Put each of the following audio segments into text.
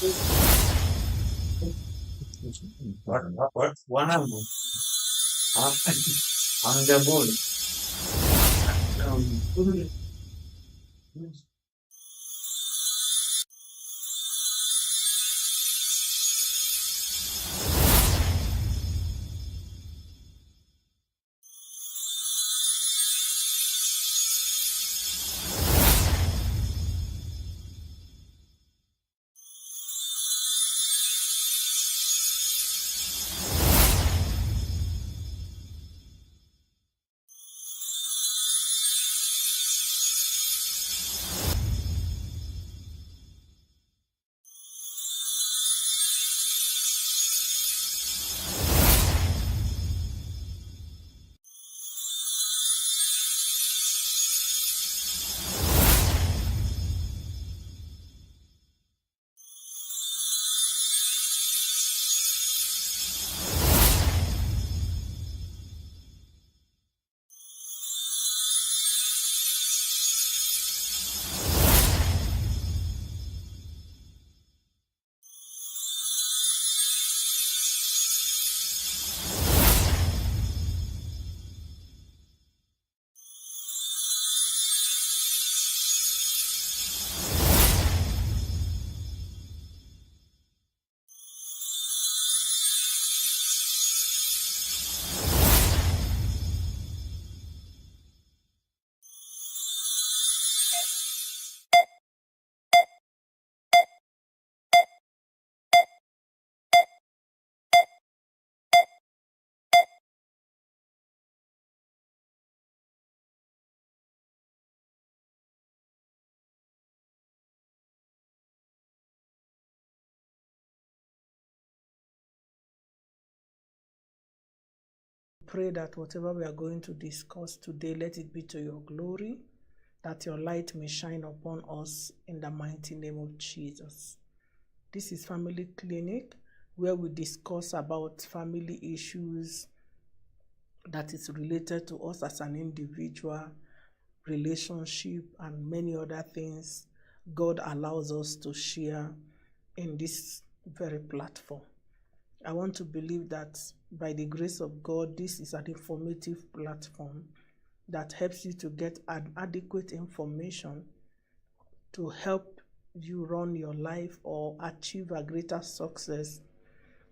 What? One of them. On the board. Um, Pray that whatever we are going to discuss today, let it be to your glory, that your light may shine upon us in the mighty name of Jesus. This is Family Clinic, where we discuss about family issues that is related to us as an individual, relationship, and many other things God allows us to share in this very platform. I want to believe that by the grace of God, this is an informative platform that helps you to get an adequate information to help you run your life or achieve a greater success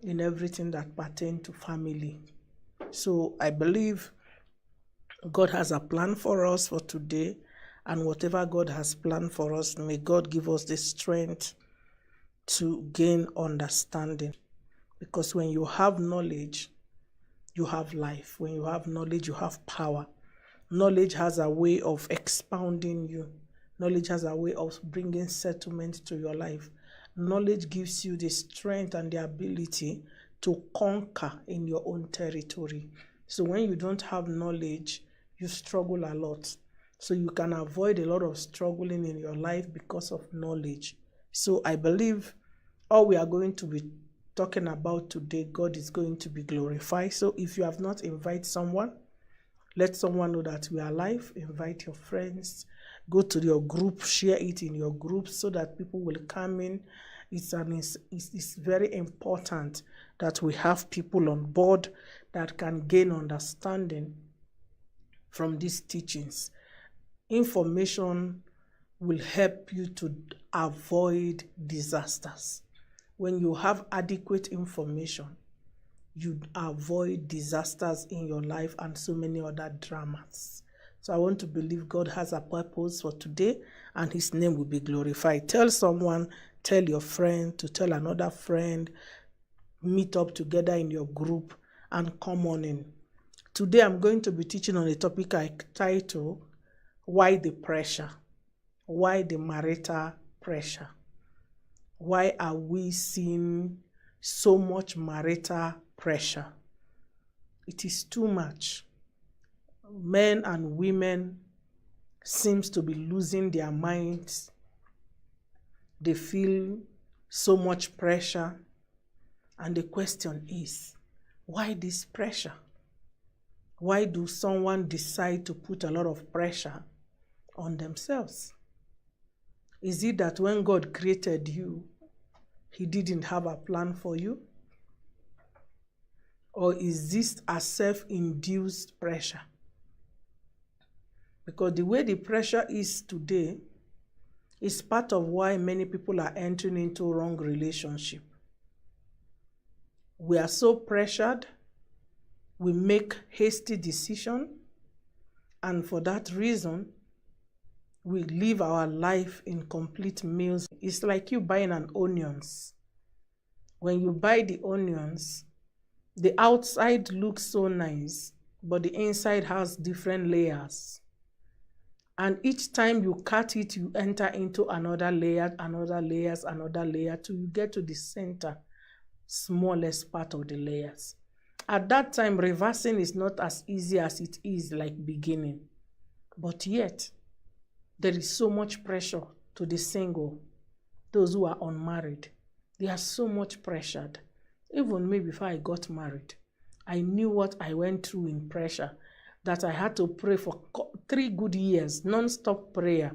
in everything that pertains to family. So I believe God has a plan for us for today, and whatever God has planned for us, may God give us the strength to gain understanding. Because when you have knowledge, you have life. When you have knowledge, you have power. Knowledge has a way of expounding you. Knowledge has a way of bringing settlement to your life. Knowledge gives you the strength and the ability to conquer in your own territory. So when you don't have knowledge, you struggle a lot. So you can avoid a lot of struggling in your life because of knowledge. So I believe all we are going to be talking about today, God is going to be glorified. So if you have not invited someone, let someone know that we are live. Invite your friends. Go to your group, share it in your group so that people will come in. It's very important that we have people on board that can gain understanding from these teachings. Information will help you to avoid disasters. When you have adequate information, you avoid disasters in your life and so many other dramas. So I want to believe God has a purpose for today and his name will be glorified. Tell someone, tell your friend, to tell another friend, meet up together in your group and come on in. Today I'm going to be teaching on a topic I title, Why the Pressure? Why the marital pressure? Why are we seeing so much marital pressure? It is too much. Men and women seems to be losing their minds. They feel so much pressure. And the question is, why this pressure? Why do someone decide to put a lot of pressure on themselves? Is it that when God created you, he didn't have a plan for you? Or is this a self-induced pressure? Because the way the pressure is today is part of why many people are entering into wrong relationship. We are so pressured, we make hasty decisions, and for that reason, we live our life in complete meals. It's like you buying an onions. When you buy the onions, the outside looks so nice, but the inside has different layers. And each time you cut it, you enter into another layer, another layer, till you get to the center, smallest part of the layers. At that time, reversing is not as easy as it is like beginning. But yet, there is so much pressure to the single, those who are unmarried. They are so much pressured. Even me, before I got married, I knew what I went through in pressure, that I had to pray for 3 good years, non-stop prayer,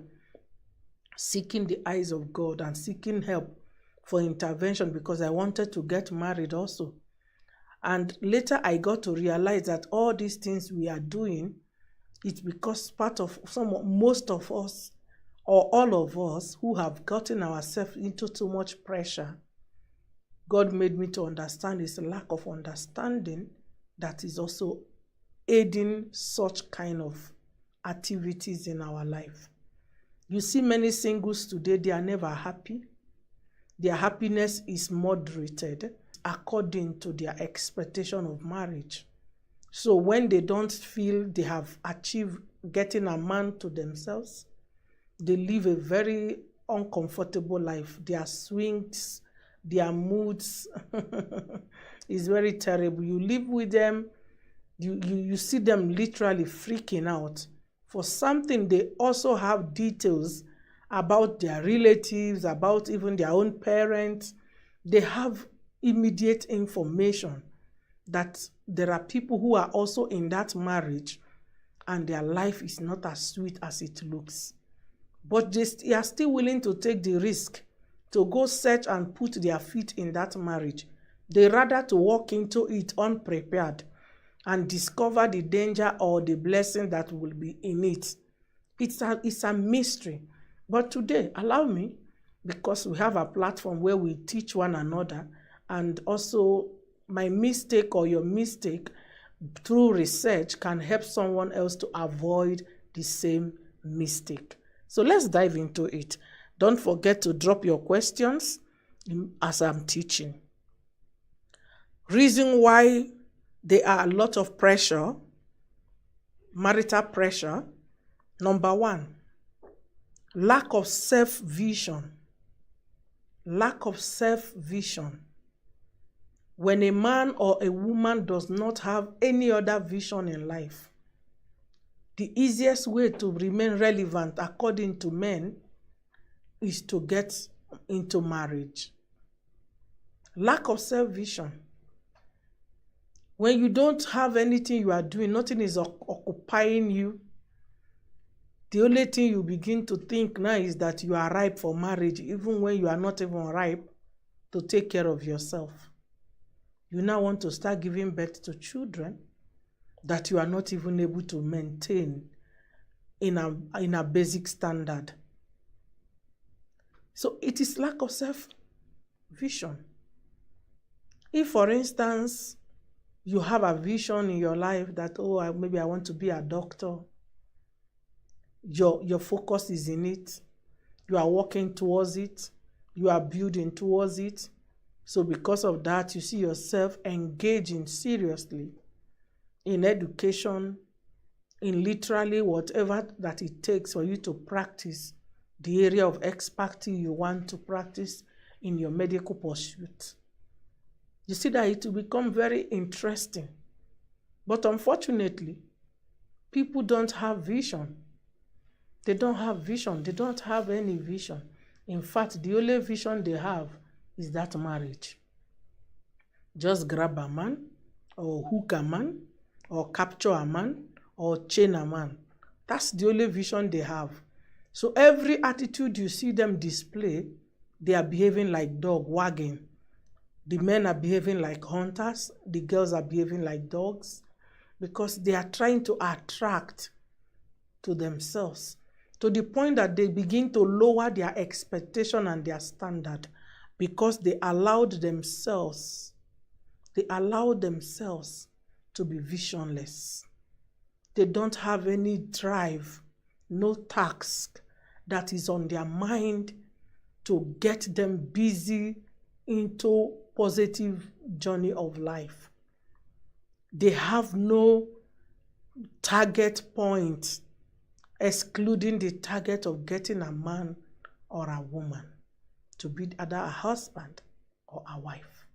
seeking the eyes of God and seeking help for intervention because I wanted to get married also. And later I got to realize that all these things we are doing, it's because most of us, or all of us who have gotten ourselves into too much pressure, God made me to understand it's a lack of understanding that is also aiding such kind of activities in our life. You see many singles today, they are never happy. Their happiness is moderated according to their expectation of marriage. So when they don't feel they have achieved getting a man to themselves, they live a very uncomfortable life. Their swings, their moods is very terrible. You live with them, you see them literally freaking out for something. They also have details about their relatives, about even their own parents. They have immediate information that there are people who are also in that marriage and their life is not as sweet as it looks. But they are still willing to take the risk to go search and put their feet in that marriage. They rather to walk into it unprepared and discover the danger or the blessing that will be in it. It's a mystery. But today, allow me, because we have a platform where we teach one another, and also my mistake or your mistake through research can help someone else to avoid the same mistake. So let's dive into it. Don't forget to drop your questions as I'm teaching. Reason why there are a lot of pressure, marital pressure. Number 1, lack of self-vision. Lack of self-vision. When a man or a woman does not have any other vision in life, the easiest way to remain relevant, according to men, is to get into marriage. Lack of self-vision. When you don't have anything you are doing, nothing is occupying you, the only thing you begin to think now is that you are ripe for marriage, even when you are not even ripe to take care of yourself. You now want to start giving birth to children that you are not even able to maintain in a basic standard. So it is lack of self-vision. If, for instance, you have a vision in your life that, maybe I want to be a doctor, your focus is in it, you are working towards it, you are building towards it. So because of that, you see yourself engaging seriously in education, in literally whatever that it takes for you to practice the area of expertise you want to practice in your medical pursuit. You see that it will become very interesting. But unfortunately, people don't have vision. They don't have vision. They don't have any vision. In fact, the only vision they have is that marriage. Just grab a man, or hook a man, or capture a man, or chain a man. That's the only vision they have. So every attitude you see them display they are behaving like dog wagging. The men are behaving like hunters. The girls are behaving like dogs because they are trying to attract to themselves to the point that they begin to lower their expectation and their standard because they allowed themselves to be visionless. They don't have any drive, no task that is on their mind to get them busy into positive journey of life. They have no target point, excluding the target of getting a man or a woman to be either a husband or a wife.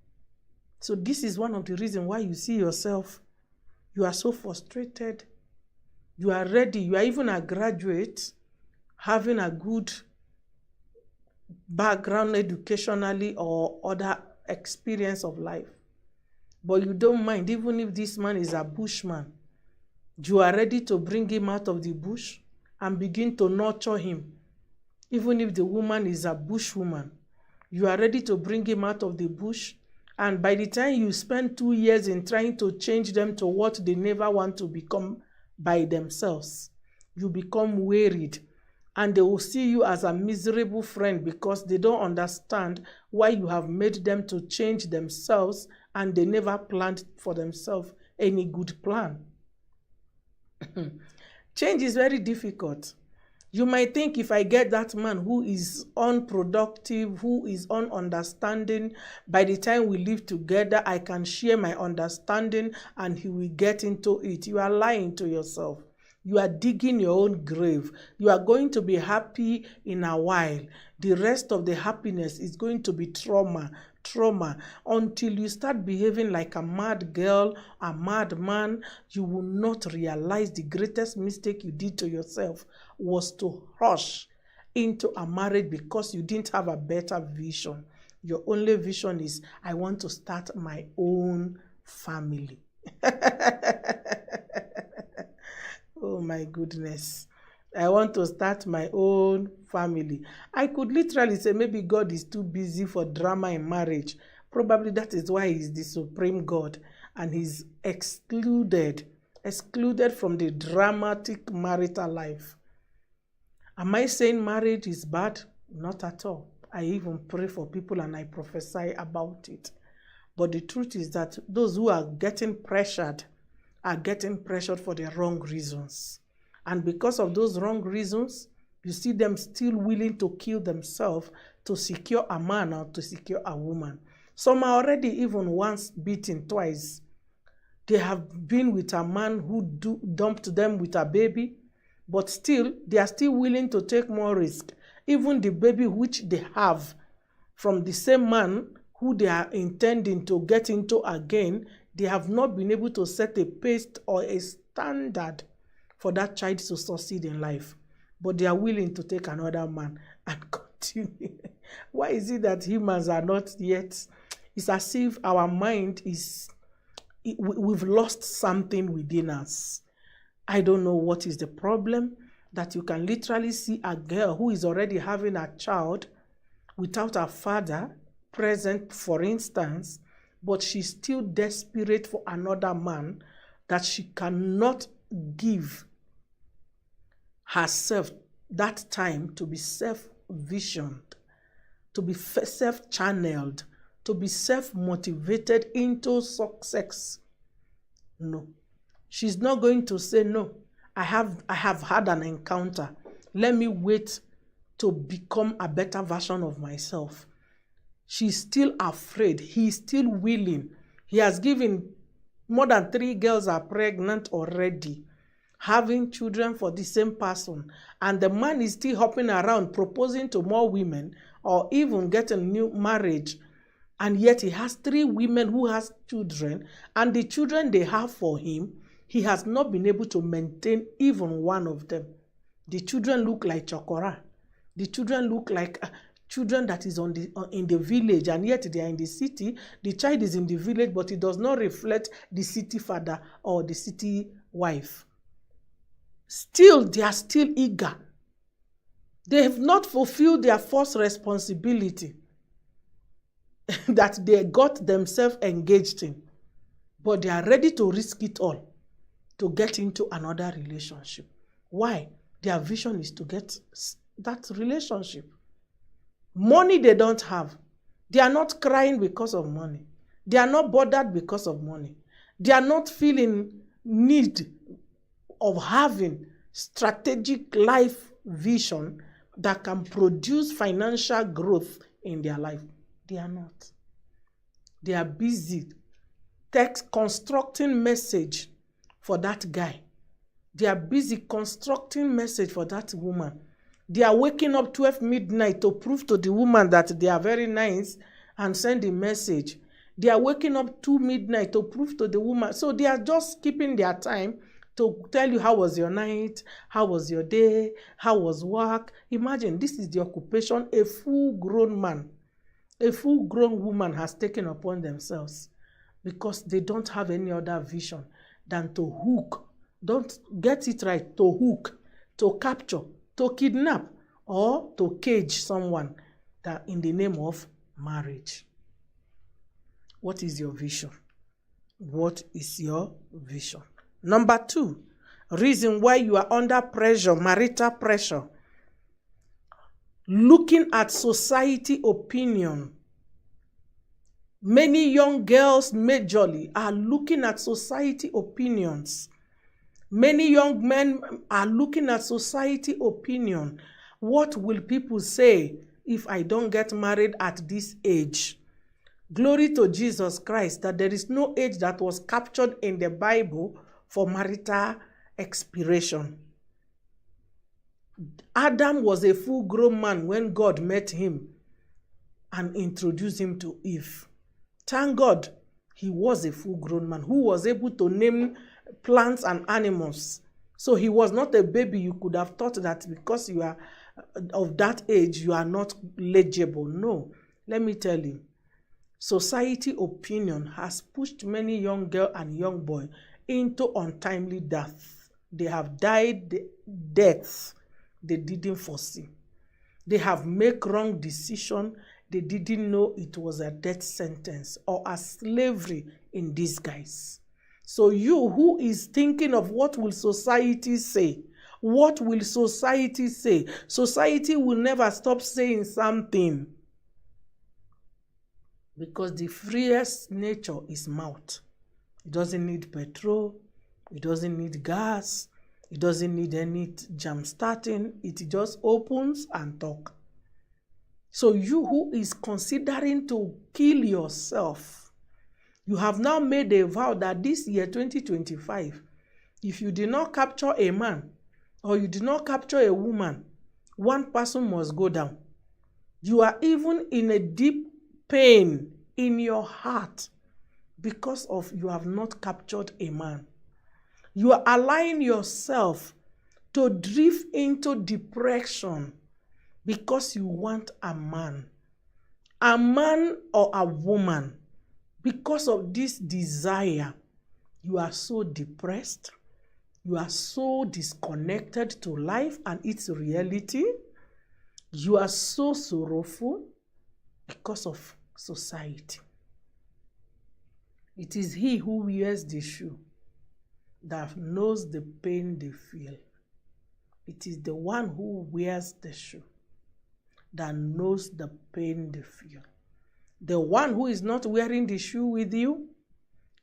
So this is one of the reasons why you see yourself, you are so frustrated, you are ready, you are even a graduate, having a good background educationally or other experience of life. But you don't mind, even if this man is a bushman, you are ready to bring him out of the bush and begin to nurture him. Even if the woman is a bushwoman, you are ready to bring him out of the bush. And by the time you spend 2 years in trying to change them to what they never want to become by themselves, you become wearied. And they will see you as a miserable friend because they don't understand why you have made them to change themselves and they never planned for themselves any good plan. Change is very difficult. You might think if I get that man who is unproductive, who is ununderstanding, by the time we live together, I can share my understanding and he will get into it. You are lying to yourself. You are digging your own grave. You are going to be happy in a while. The rest of the happiness is going to be trauma, until you start behaving like a mad girl, a mad man. You will not realize the greatest mistake you did to yourself was to rush into a marriage because you didn't have a better vision. Your only vision is, I want to start my own family. Oh my goodness. I want to start my own family. I could literally say maybe God is too busy for drama in marriage. Probably that is why he's the supreme God and he's excluded from the dramatic marital life. Am I saying marriage is bad? Not at all. I even pray for people and I prophesy about it. But the truth is that those who are getting pressured for the wrong reasons. And because of those wrong reasons, you see them still willing to kill themselves to secure a man or to secure a woman. Some are already even once beaten twice. They have been with a man who dumped them with a baby, but still, they are still willing to take more risk. Even the baby which they have from the same man who they are intending to get into again, they have not been able to set a pace or a standard for that child to succeed in life. But they are willing to take another man and continue. Why is it that humans are not yet? It's as if our mind is, we've lost something within us. I don't know what is the problem, that you can literally see a girl who is already having a child without a father present, for instance, but she's still desperate for another man, that she cannot give herself that time to be self-visioned, to be self-channeled, to be self-motivated into success. No. She's not going to say, no, I have had an encounter. Let me wait to become a better version of myself. She's still afraid. He's still willing. He has given, more than 3 girls are pregnant already, having children for the same person. And the man is still hopping around, proposing to more women, or even getting new marriage. And yet he has 3 women who has children, and the children they have for him, he has not been able to maintain even one of them. The children look like chokora. The children look like children that is in the village, and yet they are in the city. The child is in the village, but it does not reflect the city father or the city wife. Still, they are still eager. They have not fulfilled their first responsibility that they got themselves engaged in, but they are ready to risk it all to get into another relationship. Why? Their vision is to get that relationship. Money they don't have. They are not crying because of money. They are not bothered because of money. They are not feeling need of having strategic life vision that can produce financial growth in their life. They are not. They are busy constructing message for that guy. They are busy constructing message for that woman. They are waking up 12 midnight to prove to the woman that they are very nice and send a message. They are waking up 2 midnight to prove to the woman. So they are just keeping their time to tell you how was your night, how was your day, how was work. Imagine this is the occupation a full-grown man, a full-grown woman has taken upon themselves because they don't have any other vision than to hook. Don't get it right, to hook, to capture, to kidnap, or to cage someone that in the name of marriage. What is your vision? What is your vision? Number 2, reason why you are under pressure, marital pressure. Looking at society opinion. Many young girls majorly are looking at society opinions. Many young men are looking at society opinion. What will people say if I don't get married at this age? Glory to Jesus Christ that there is no age that was captured in the Bible for marital expiration. Adam was a full-grown man when God met him and introduced him to Eve. Thank God he was a full-grown man who was able to name plants and animals. So he was not a baby. You could have thought that because you are of that age, you are not legible. No, let me tell you, society opinion has pushed many young girl and young boy into untimely death. They have died deaths they didn't foresee. They have made wrong decision. They didn't know it was a death sentence or a slavery in disguise. So you who is thinking of what will society say, what will society say? Society will never stop saying something because the freest nature is mouth. It doesn't need petrol. It doesn't need gas. It doesn't need any jam starting. It just opens and talk. So you who is considering to kill yourself, you have now made a vow that this year 2025, if you did not capture a man or you did not capture a woman, one person must go down. You are even in a deep pain in your heart because of you have not captured a man. You are allowing yourself to drift into depression because you want a man or a woman. Because of this desire, you are so depressed. You are so disconnected to life and its reality. You are so sorrowful because of society. It is he who wears the shoe that knows the pain they feel. It is the one who wears the shoe that knows the pain they feel. The one who is not wearing the shoe with you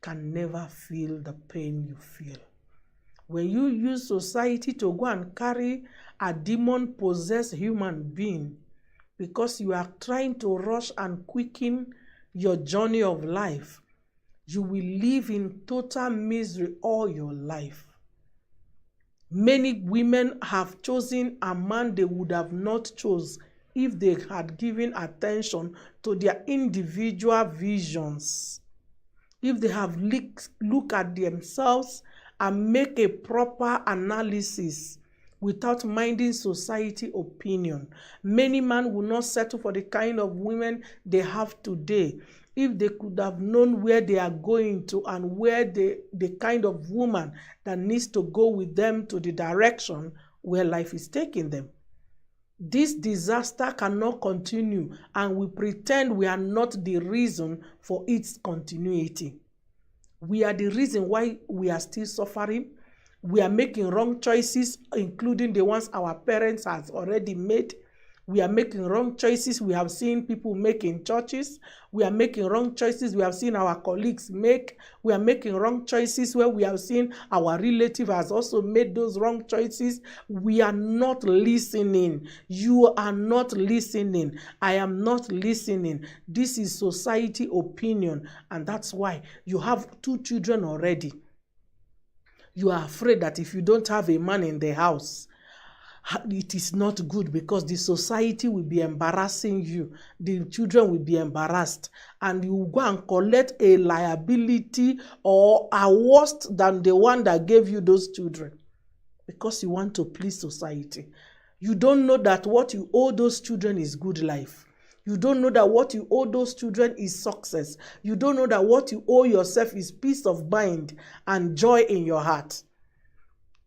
can never feel the pain you feel. When you use society to go and carry a demon-possessed human being because you are trying to rush and quicken your journey of life, you will live in total misery all your life. Many women have chosen a man they would have not chosen if they had given attention to their individual visions. If they have looked at themselves and make a proper analysis without minding society opinion, many men will not settle for the kind of women they have today if they could have known where they are going to and where the kind of woman that needs to go with them to the direction where life is taking them. This disaster cannot continue, and we pretend we are not the reason for its continuity. We are the reason why we are still suffering. We are making wrong choices, including the ones our parents have already made. We are making wrong choices we have seen people make in churches. We are making wrong choices we have seen our colleagues make. We are making wrong choices where we have seen our relative has also made those wrong choices. We are not listening. You are not listening. I am not listening. This is society opinion, and that's why you have 2 children already. You are afraid that if you don't have a man in the house, it is not good because the society will be embarrassing you. The children will be embarrassed, and you will go and collect a liability or a worse than the one that gave you those children because you want to please society. You don't know that what you owe those children is good life. You don't know that what you owe those children is success. You don't know that what you owe yourself is peace of mind and joy in your heart.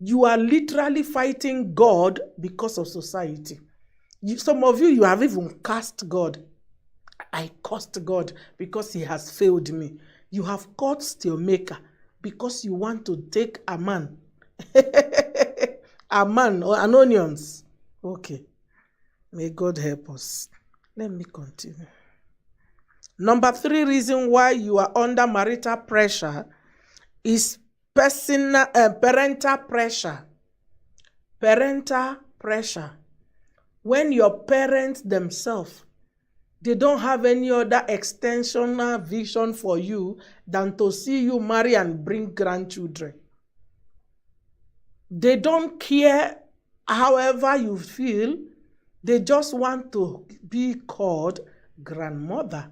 You are literally fighting God because of society. Some of you have even cursed God. I cursed God because he has failed me. You have cursed your maker because you want to take a man. A man or an onions. Okay. May God help us. Let me continue. Number 3 reason why you are under marital pressure is parental pressure. Parental pressure. When your parents themselves, they don't have any other extensional vision for you than to see you marry and bring grandchildren. They don't care however you feel. They just want to be called grandmother.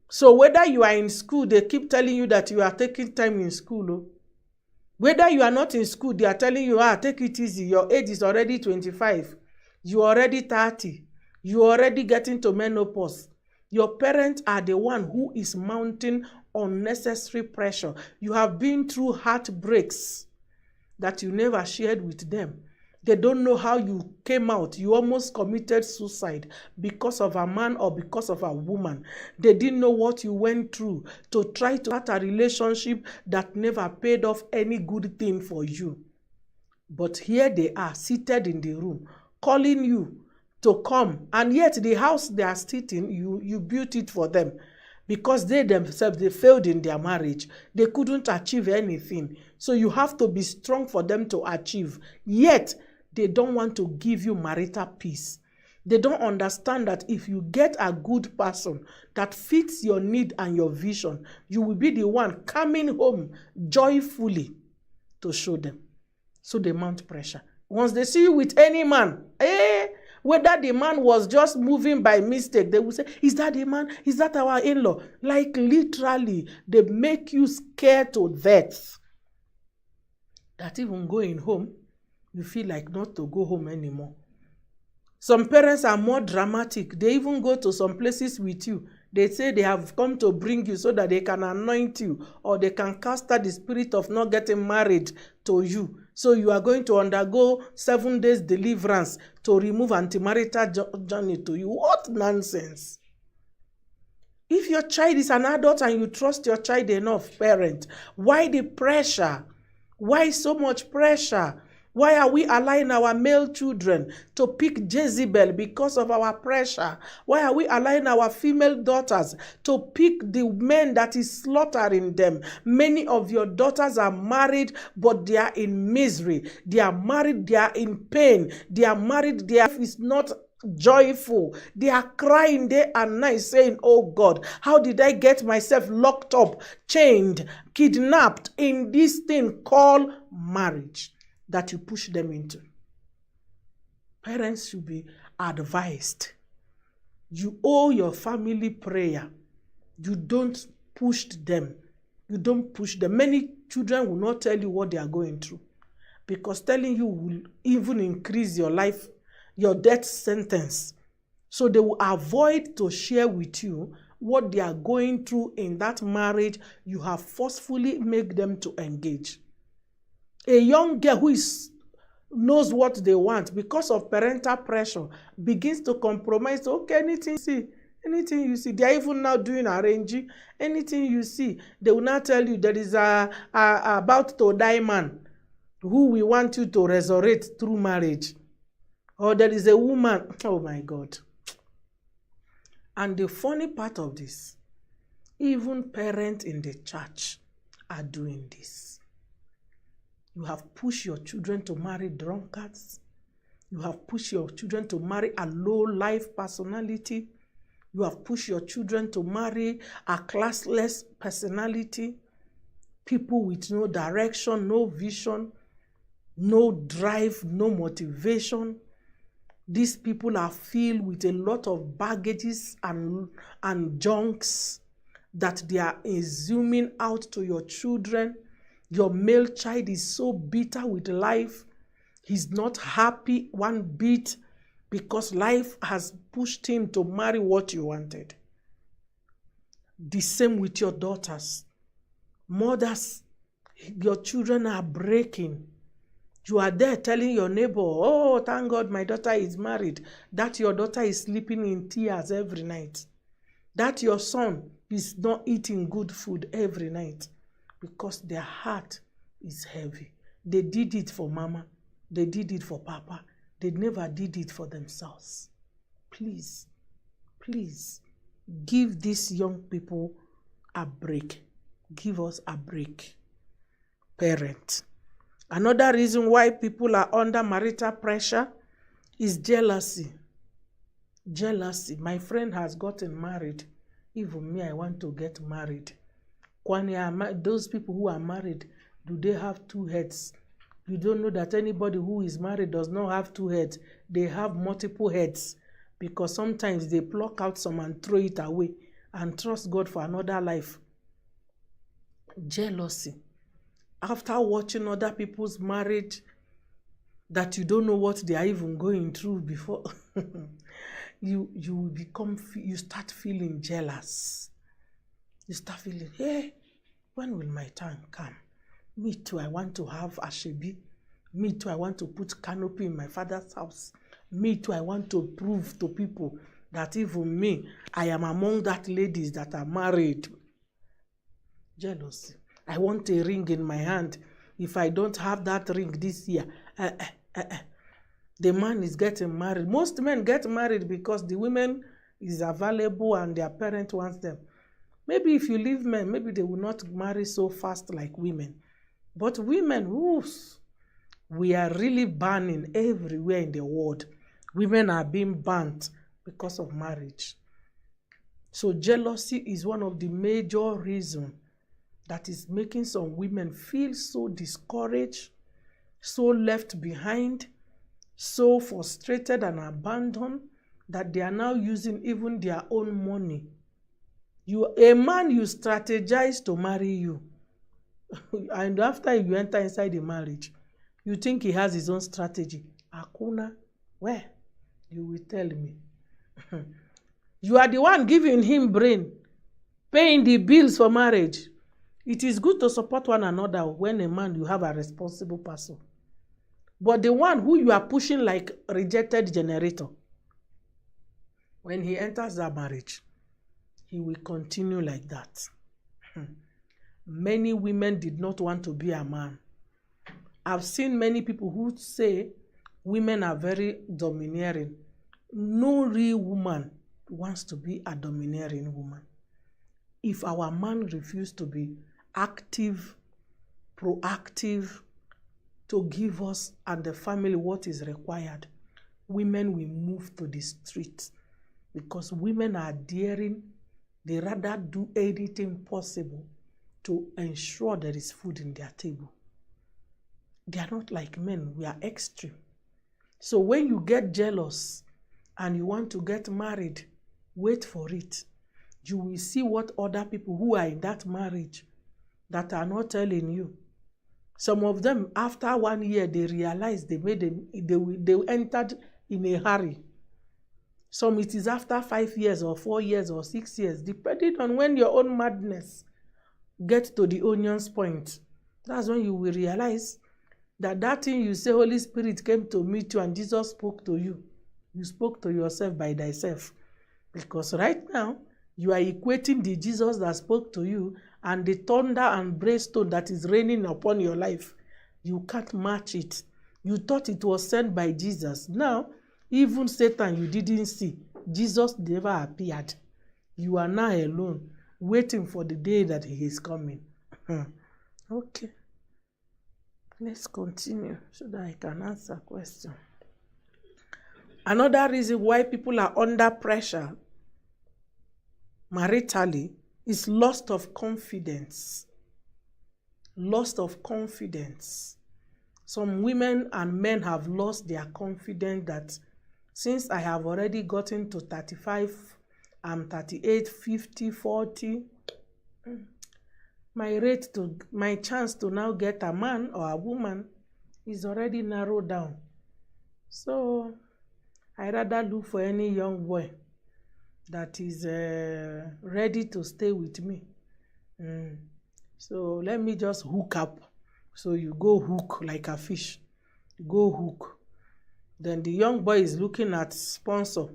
So whether you are in school, they keep telling you that you are taking time in school. Oh. Whether you are not in school, they are telling you, take it easy. Your age is already 25. You are already 30. You are already getting to menopause. Your parents are the one who is mounting unnecessary pressure. You have been through heartbreaks that you never shared with them. They don't know how you came out. You almost committed suicide because of a man or because of a woman. They didn't know what you went through to try to start a relationship that never paid off any good thing for you. But here they are, seated in the room, calling you to come. And yet the house they are sitting, you built it for them. Because they themselves, they failed in their marriage. They couldn't achieve anything. So you have to be strong for them to achieve. Yet, they don't want to give you marital peace. They don't understand that if you get a good person that fits your need and your vision, you will be the one coming home joyfully to show them. So they mount pressure. Once they see you with any man, whether the man was just moving by mistake, they will say, is that the man? Is that our in-law? Like literally, they make you scared to death. That even going home, you feel like not to go home anymore. Some parents are more dramatic. They even go to some places with you. They say they have come to bring you so that they can anoint you or they can cast out the spirit of not getting married to you. So you are going to undergo 7 days deliverance to remove anti-marital journey to you. What nonsense. If your child is an adult and you trust your child enough, parent, why the pressure? Why so much pressure? Why are we allowing our male children to pick Jezebel because of our pressure? Why are we allowing our female daughters to pick the men that is slaughtering them? Many of your daughters are married, but they are in misery. They are married, they are in pain. They are married, their life is not joyful. They are crying day and night saying, oh God, how did I get myself locked up, chained, kidnapped in this thing called marriage that you push them into? Parents should be advised. You owe your family prayer. You don't push them. You don't push them. Many children will not tell you what they are going through because telling you will even increase your life, your death sentence. So they will avoid to share with you what they are going through in that marriage you have forcefully made them to engage. A young girl who is knows what they want because of parental pressure, begins to compromise. Okay, anything you see, they are even now doing arranging. Anything you see, they will not tell you there is a about to die man who we want you to resurrect through marriage, or there is a woman. Oh my God. And the funny part of this, even parents in the church are doing this. You have pushed your children to marry drunkards. You have pushed your children to marry a low-life personality. You have pushed your children to marry a classless personality. People with no direction, no vision, no drive, no motivation. These people are filled with a lot of baggages and junks that they are assuming out to your children. Your male child is so bitter with life. He's not happy one bit because life has pushed him to marry what you wanted. The same with your daughters. Mothers, your children are breaking. You are there telling your neighbor, oh, thank God my daughter is married. That your daughter is sleeping in tears every night. That your son is not eating good food every night because their heart is heavy. They did it for mama. They did it for papa. They never did it for themselves. Please, please, give these young people a break. Give us a break. Parent. Another reason why people are under marital pressure is jealousy. Jealousy. My friend has gotten married. Even me, I want to get married. Those people who are married, do they have two heads? You don't know that anybody who is married does not have two heads. They have multiple heads because sometimes they pluck out some and throw it away and trust God for another life. Jealousy. After watching other people's marriage that you don't know what they are even going through before, you start feeling jealous. You start feeling, hey, when will my time come? Me too, I want to have a shebi. Me too, I want to put canopy in my father's house. Me too, I want to prove to people that even me, I am among that ladies that are married. Jealousy. I want a ring in my hand. If I don't have that ring this year, the man is getting married. Most men get married because the women is available and their parent wants them. Maybe if you leave men, maybe they will not marry so fast like women. But women, we are really burning everywhere in the world. Women are being burnt because of marriage. So jealousy is one of the major reasons that is making some women feel so discouraged, so left behind, so frustrated and abandoned that they are now using even their own money. A man, you strategize to marry you. And after you enter inside the marriage, you think he has his own strategy. Akuna, where? You will tell me. You are the one giving him brain, paying the bills for marriage. It is good to support one another when a man, you have a responsible person. But the one who you are pushing like rejected generator, when he enters that marriage, he will continue like that. Many women did not want to be a man. I've seen many people who say women are very domineering. No real woman wants to be a domineering woman. If our man refuses to be active, proactive, to give us and the family what is required, women will move to the street because women are daring. They rather do anything possible to ensure there is food in their table. They are not like men. We are extreme. So when you get jealous and you want to get married, wait for it. You will see what other people who are in that marriage that are not telling you. Some of them, after 1 year, they realize they entered in a hurry. Some it is after 5 years or 4 years or 6 years, depending on when your own madness gets to the onion's point. That's when you will realize That thing you say, Holy Spirit came to meet you and Jesus spoke to you. You spoke to yourself by thyself. Because right now, you are equating the Jesus that spoke to you and the thunder and brimstone that is raining upon your life. You can't match it. You thought it was sent by Jesus. Now, even Satan you didn't see. Jesus never appeared. You are now alone, waiting for the day that he is coming. Okay. Let's continue so that I can answer question. Another reason why people are under pressure maritally is loss of confidence. Loss of confidence. Some women and men have lost their confidence that since I have already gotten to 35, I'm 38, 50, 40, my chance to now get a man or a woman is already narrowed down. So I rather look for any young boy that is ready to stay with me. So let me just hook up. So you go hook like a fish. You go hook. Then the young boy is looking at sponsor.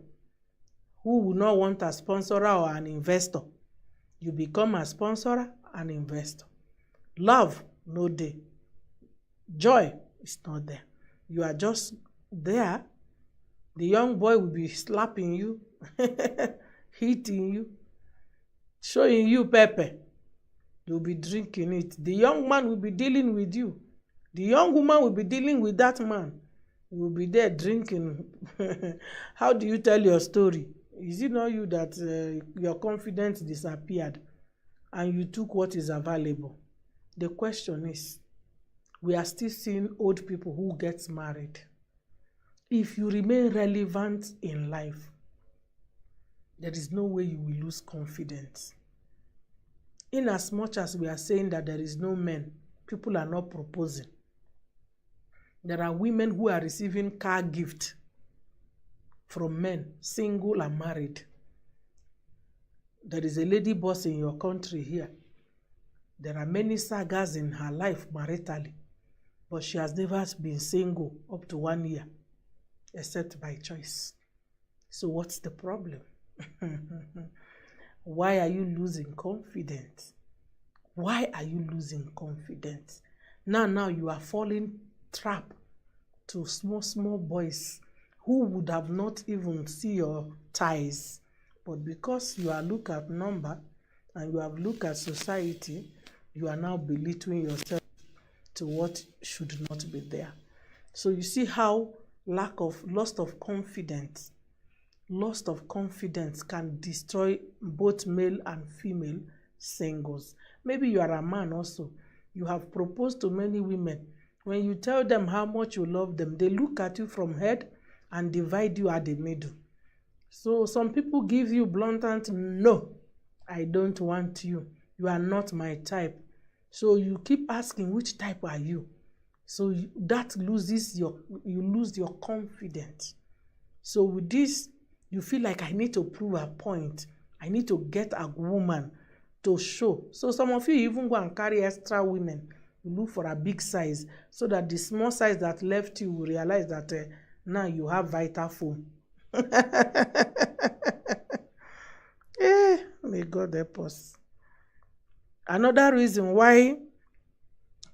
Who would not want a sponsor or an investor? You become a sponsor and investor. Love, no day. Joy is not there. You are just there. The young boy will be slapping you, hitting you, showing you pepper. You'll be drinking it. The young man will be dealing with you. The young woman will be dealing with that man. You will be there drinking. How do you tell your story? Is it not you that your confidence disappeared and you took what is available? The question is, we are still seeing old people who get married. If you remain relevant in life, there is no way you will lose confidence. In as much as we are saying that there is no men, people are not proposing. There are women who are receiving car gift from men, single and married. There is a lady boss in your country here. There are many sagas in her life maritally, but she has never been single up to 1 year, except by choice. So what's the problem? Why are you losing confidence? Why are you losing confidence? Now you are falling trap to small boys who would have not even seen your ties. But because you are look at number and you have looked at society, you are now belittling yourself to what should not be there. So you see how loss of confidence can destroy both male and female singles. Maybe you are a man also. You have proposed to many women. When you tell them how much you love them, they look at you from head and divide you at the middle. So some people give you blunt answer, no, I don't want you. You are not my type. So you keep asking, which type are you? So that you lose your confidence. So with this, you feel like I need to prove a point. I need to get a woman to show. So some of you even go and carry extra women. You look for a big size so that the small size that left you will realize that now you have vital foam. May God help us. Another reason why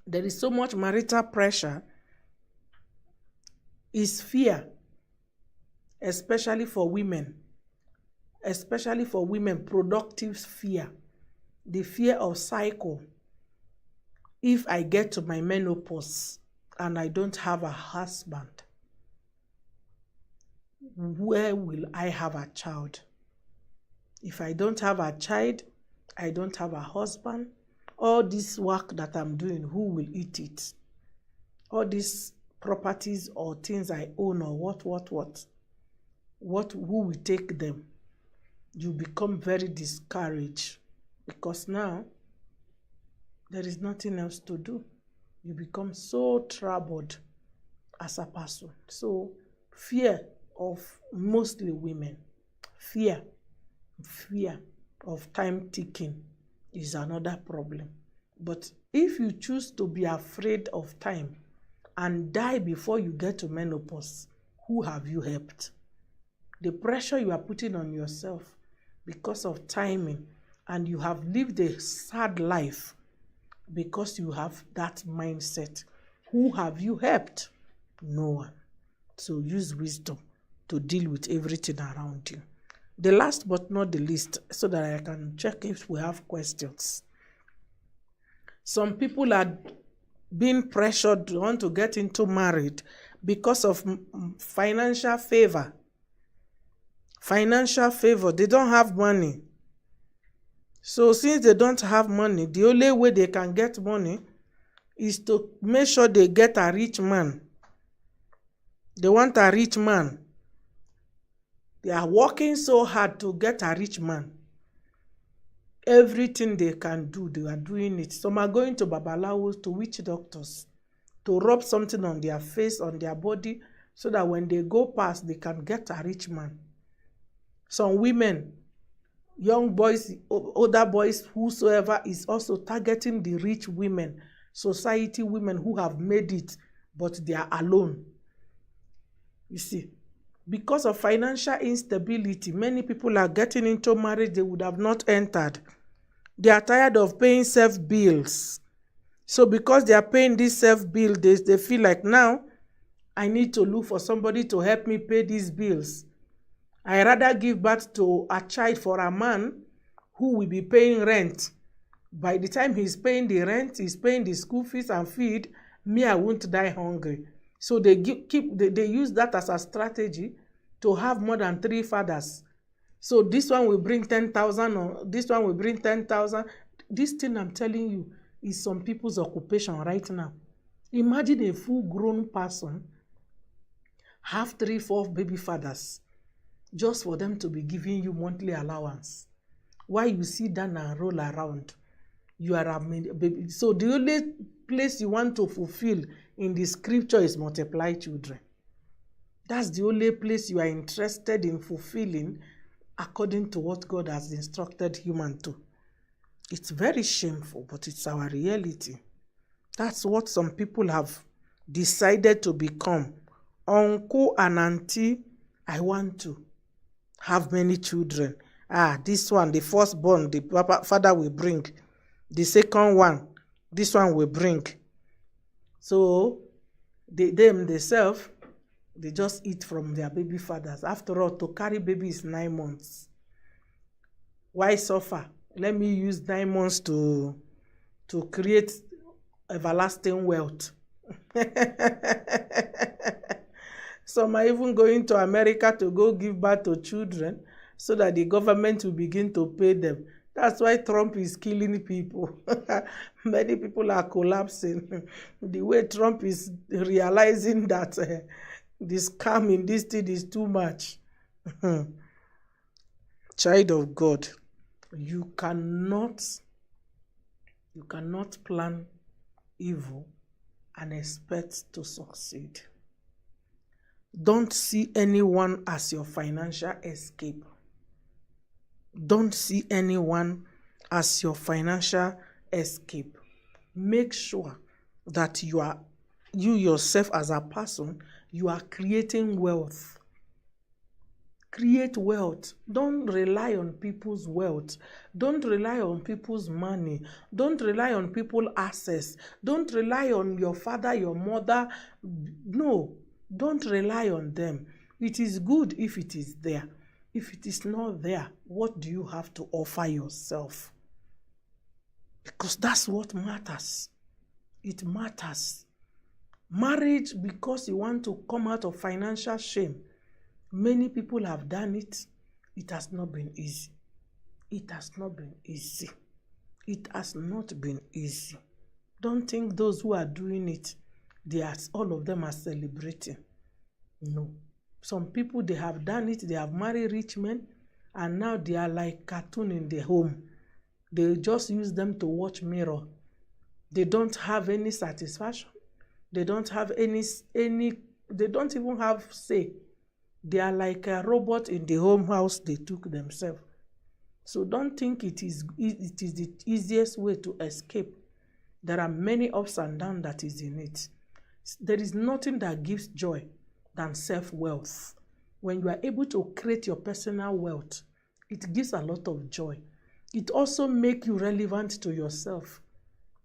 there is so much marital pressure is fear, especially for women. Especially for women, productive fear. The fear of cycle. If I get to my menopause and I don't have a husband, where will I have a child? If I don't have a child, I don't have a husband, all this work that I'm doing, who will eat it? All these properties or things I own or who will take them? You become very discouraged because now there is nothing else to do. You become so troubled as a person. So fear of mostly women, fear of time ticking is another problem. But if you choose to be afraid of time and die before you get to menopause, who have you helped? The pressure you are putting on yourself because of timing, and you have lived a sad life because you have that mindset. Who have you helped? No one. So use wisdom to deal with everything around you. The last but not the least, so that I can check if we have questions. Some people are being pressured to want to get into marriage because of financial favor. Financial favor. They don't have money. So since they don't have money, the only way they can get money is to make sure they get a rich man. They want a rich man. They are working so hard to get a rich man. Everything they can do, they are doing it. Some are going to babalawos, to witch doctors, to rub something on their face, on their body, so that when they go past, they can get a rich man. Some women, young boys, older boys, whosoever, is also targeting the rich women, society women who have made it, but they are alone. You see, because of financial instability, many people are getting into marriage they would have not entered. They are tired of paying self-bills. So because they are paying this self-bill, they feel like, now, I need to look for somebody to help me pay these bills. I rather give birth to a child for a man who will be paying rent. By the time he's paying the rent, he's paying the school fees and feed, me, I won't die hungry. So they use that as a strategy to have more than 3 fathers. So this one will bring 10,000, or this one will bring 10,000. This thing I'm telling you is some people's occupation right now. Imagine a full-grown person have 3, 4 baby fathers just for them to be giving you monthly allowance. Why you sit down and roll around? You are a baby. So the only place you want to fulfill in the scripture is multiply children. That's the only place you are interested in fulfilling according to what God has instructed human to. It's very shameful, but it's our reality. That's what some people have decided to become. Uncle and auntie, I want to have many children. This one, the firstborn, the father will bring. The second one, this one will bring. So themselves, they just eat from their baby fathers. After all, to carry baby is 9 months. Why suffer? Let me use 9 months to create everlasting wealth. Some are even going to America to go give birth to children so that the government will begin to pay them. That's why Trump is killing people. Many people are collapsing. The way Trump is realizing that the scam in this thing is too much. Child of God, you cannot plan evil and expect to succeed. Don't see anyone as your financial escape. Don't see anyone as your financial escape. Make sure that you yourself as a person, you are creating wealth. Create wealth. Don't rely on people's wealth. Don't rely on people's money. Don't rely on people's access. Don't rely on your father, your mother. No, don't rely on them. It is good if it is there. If it is not there, what do you have to offer yourself? Because that's what matters. It matters. Marriage, because you want to come out of financial shame. Many people have done it. It has not been easy. It has not been easy. It has not been easy. Don't think those who are doing it, all of them are celebrating. No. Some people, they have done it. They have married rich men, and now they are like cartoon in the home. They just use them to watch mirror. They don't have any satisfaction. They don't have any. They don't even have say. They are like a robot in the home house they took themselves. So don't think it is the easiest way to escape. There are many ups and downs that is in it. There is nothing that gives joy than self-wealth. When you are able to create your personal wealth, it gives a lot of joy. It also makes you relevant to yourself.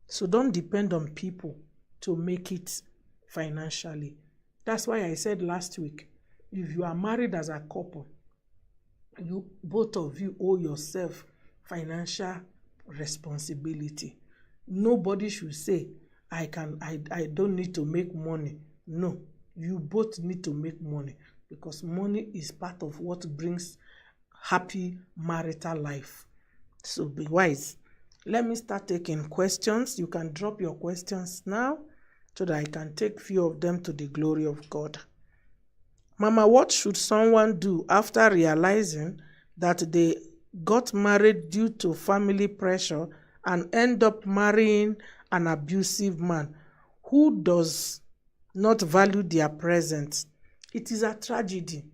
So don't depend on people to make it financially. That's why I said last week, if you are married as a couple, both of you owe yourself financial responsibility. Nobody should say, I don't need to make money. No, you both need to make money, because money is part of what brings happy marital life. So be wise. Let me start taking questions. You can drop your questions now so that I can take few of them to the glory of God. Mama, what should someone do after realizing that they got married due to family pressure and end up marrying an abusive man who does not value their presence? It is a tragedy.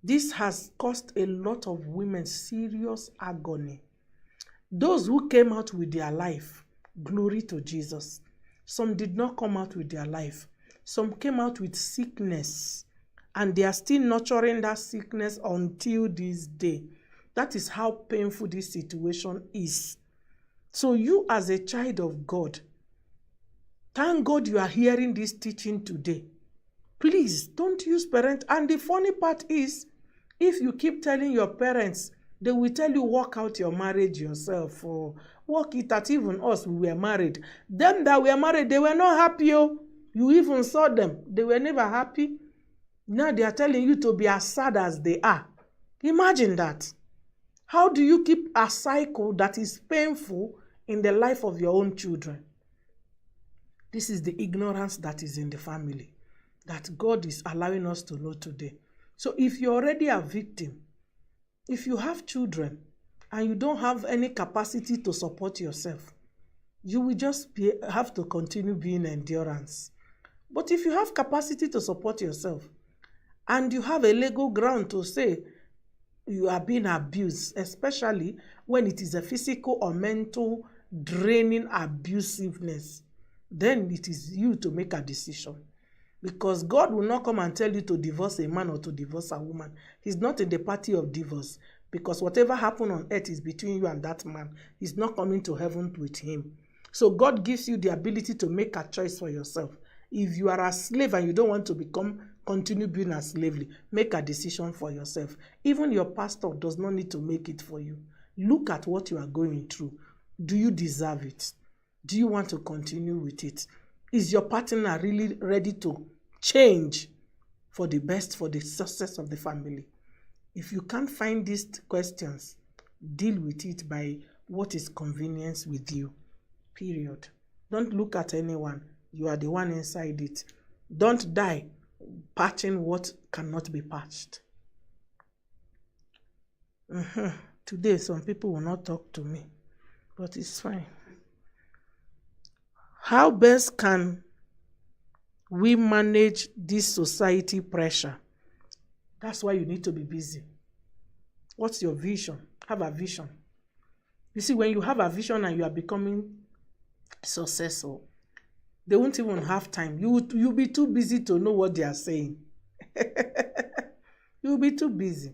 This has caused a lot of women serious agony. Those who came out with their life, glory to Jesus. Some did not come out with their life. Some came out with sickness, and they are still nurturing that sickness until this day. That is how painful this situation is. So you, as a child of God, thank God you are hearing this teaching today. Please don't use parents. And the funny part is, if you keep telling your parents, they will tell you, work out your marriage yourself, or work it out. Even us, we were married. Them that were married, they were not happy. Oh. You even saw them. They were never happy. Now they are telling you to be as sad as they are. Imagine that. How do you keep a cycle that is painful in the life of your own children? This is the ignorance that is in the family, that God is allowing us to know today. So if you're already a victim, if you have children and you don't have any capacity to support yourself, you will just have to continue being endurance. But if you have capacity to support yourself and you have a legal ground to say you are being abused, especially when it is a physical or mental draining abusiveness, then it is you to make a decision. Because God will not come and tell you to divorce a man or to divorce a woman. He's not in the party of divorce. Because whatever happened on earth is between you and that man. He's not coming to heaven with him. So God gives you the ability to make a choice for yourself. If you are a slave and you don't want to continue being a slave, make a decision for yourself. Even your pastor does not need to make it for you. Look at what you are going through. Do you deserve it? Do you want to continue with it? Is your partner really ready to change for the best, for the success of the family? If you can't find these questions, deal with it by what is convenience with you. Period. Don't look at anyone. You are the one inside it. Don't die patching what cannot be patched. Today, some people will not talk to me, but it's fine. How best can we manage this society pressure? That's why you need to be busy. What's your vision? Have a vision. You see, when you have a vision and you are becoming successful, they won't even have time. You'll be too busy to know what they are saying. You'll be too busy.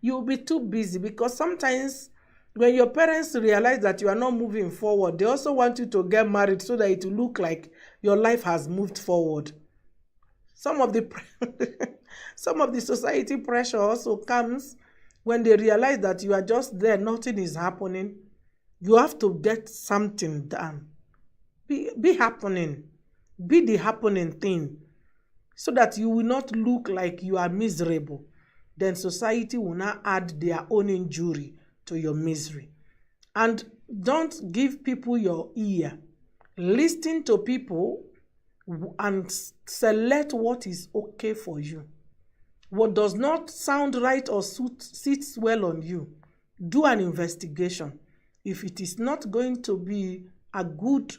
You'll be too busy because sometimes when your parents realize that you are not moving forward, they also want you to get married so that it will look like your life has moved forward. Some of the society pressure also comes when they realize that you are just there, nothing is happening. You have to get something done. Be happening. Be the happening thing so that you will not look like you are miserable. Then society will not add their own injury to your misery. And don't give people your ear. Listen to people and select what is okay for you. What does not sound right or sits well on you, do an investigation. If it is not going to be a good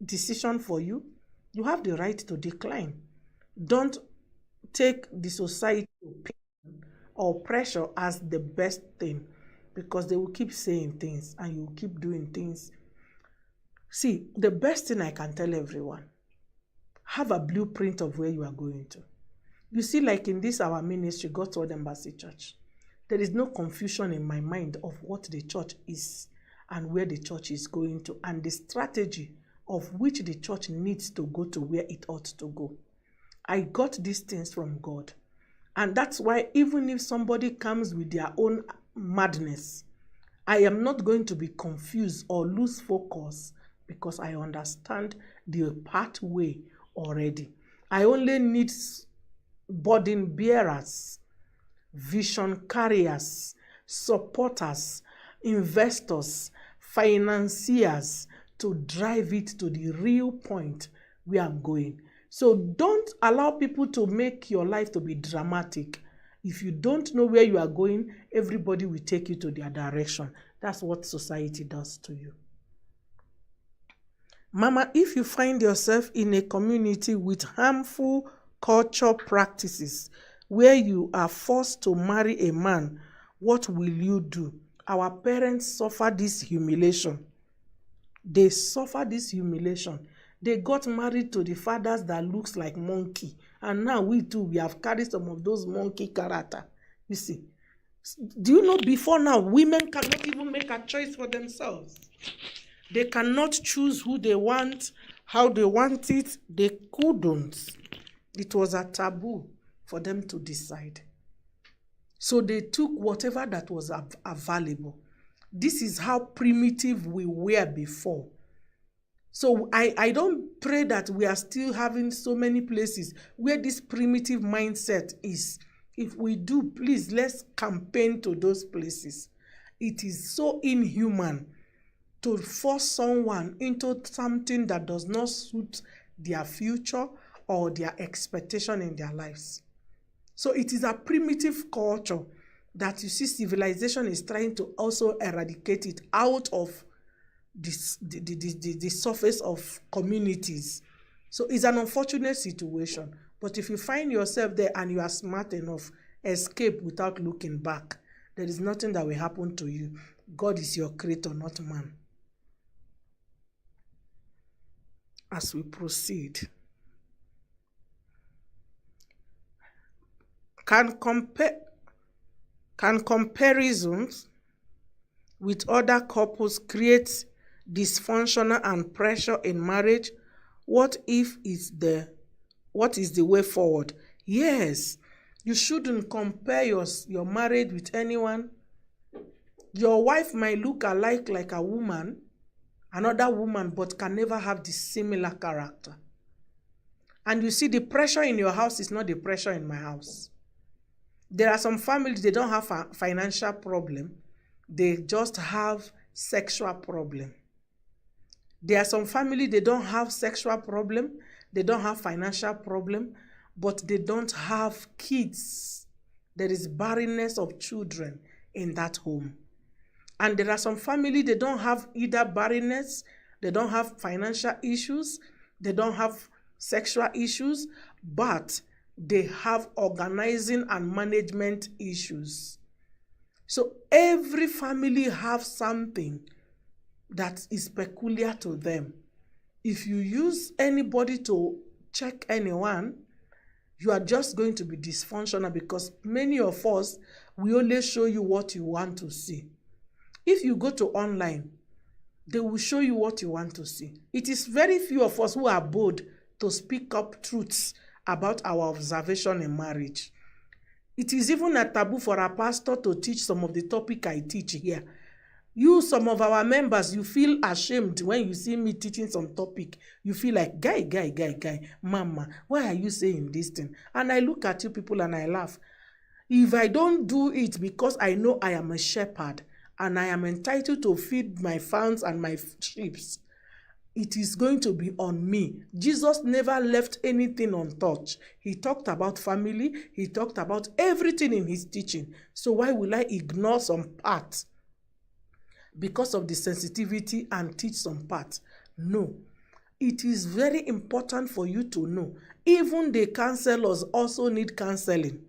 decision for you, you have the right to decline. Don't take the society opinion or pressure as the best thing, because they will keep saying things and you will keep doing things. See, the best thing I can tell everyone, have a blueprint of where you are going to. You see, like in this our ministry, God's Word Embassy Church, there is no confusion in my mind of what the church is and where the church is going to, and the strategy of which the church needs to go to where it ought to go. I got these things from God. And that's why even if somebody comes with their own madness, I am not going to be confused or lose focus because I understand the pathway already. I only need burden bearers, vision carriers, supporters, investors, financiers to drive it to the real point where I'm going. So don't allow people to make your life to be dramatic. If you don't know where you are going, everybody will take you to their direction. That's what society does to you. Mama, if you find yourself in a community with harmful culture practices where you are forced to marry a man, what will you do? Our parents suffer this humiliation. They suffer this humiliation. They got married to the fathers that looks like monkey. And now we too, we have carried some of those monkey character. You see. Do you know before now, women cannot even make a choice for themselves. They cannot choose who they want, how they want it. They couldn't. It was a taboo for them to decide. So they took whatever that was available. This is how primitive we were before. So I don't pray that we are still having so many places where this primitive mindset is. If we do, please, let's campaign to those places. It is so inhuman to force someone into something that does not suit their future or their expectation in their lives. So it is a primitive culture that you see civilization is trying to also eradicate it out of the surface of communities. So it's an unfortunate situation. But if you find yourself there and you are smart enough, escape without looking back. There is nothing that will happen to you. God is your creator, not man. As we proceed, can comparisons with other couples create dysfunction and pressure in marriage? What is the way forward? Yes, you shouldn't compare your marriage with anyone. Your wife might look alike like a woman, another woman, but can never have the similar character. And you see, the pressure in your house is not the pressure in my house. There are some families, they don't have a financial problem. They just have sexual problem. There are some families, they don't have sexual problem. They don't have financial problem, but they don't have kids. There is barrenness of children in that home. And there are some families, they don't have either barrenness, they don't have financial issues, they don't have sexual issues, but they have organizing and management issues. So every family have something that is peculiar to them. If you use anybody to check anyone, you are just going to be dysfunctional, because many of us, we only show you what you want to see. If you go to online, they will show you what you want to see. It is very few of us who are bold to speak up truths about our observation in marriage. It is even a taboo for a pastor to teach some of the topic I teach here. Some of our members, you feel ashamed when you see me teaching some topic. You feel like, guy, mama, why are you saying this thing? And I look at you people and I laugh. If I don't do it because I know I am a shepherd and I am entitled to feed my fawns and my sheep, it is going to be on me. Jesus never left anything untouched. He talked about family. He talked about everything in his teaching. So why will I ignore some parts because of the sensitivity and teach some parts? No. It is very important for you to know. Even the counselors also need counseling.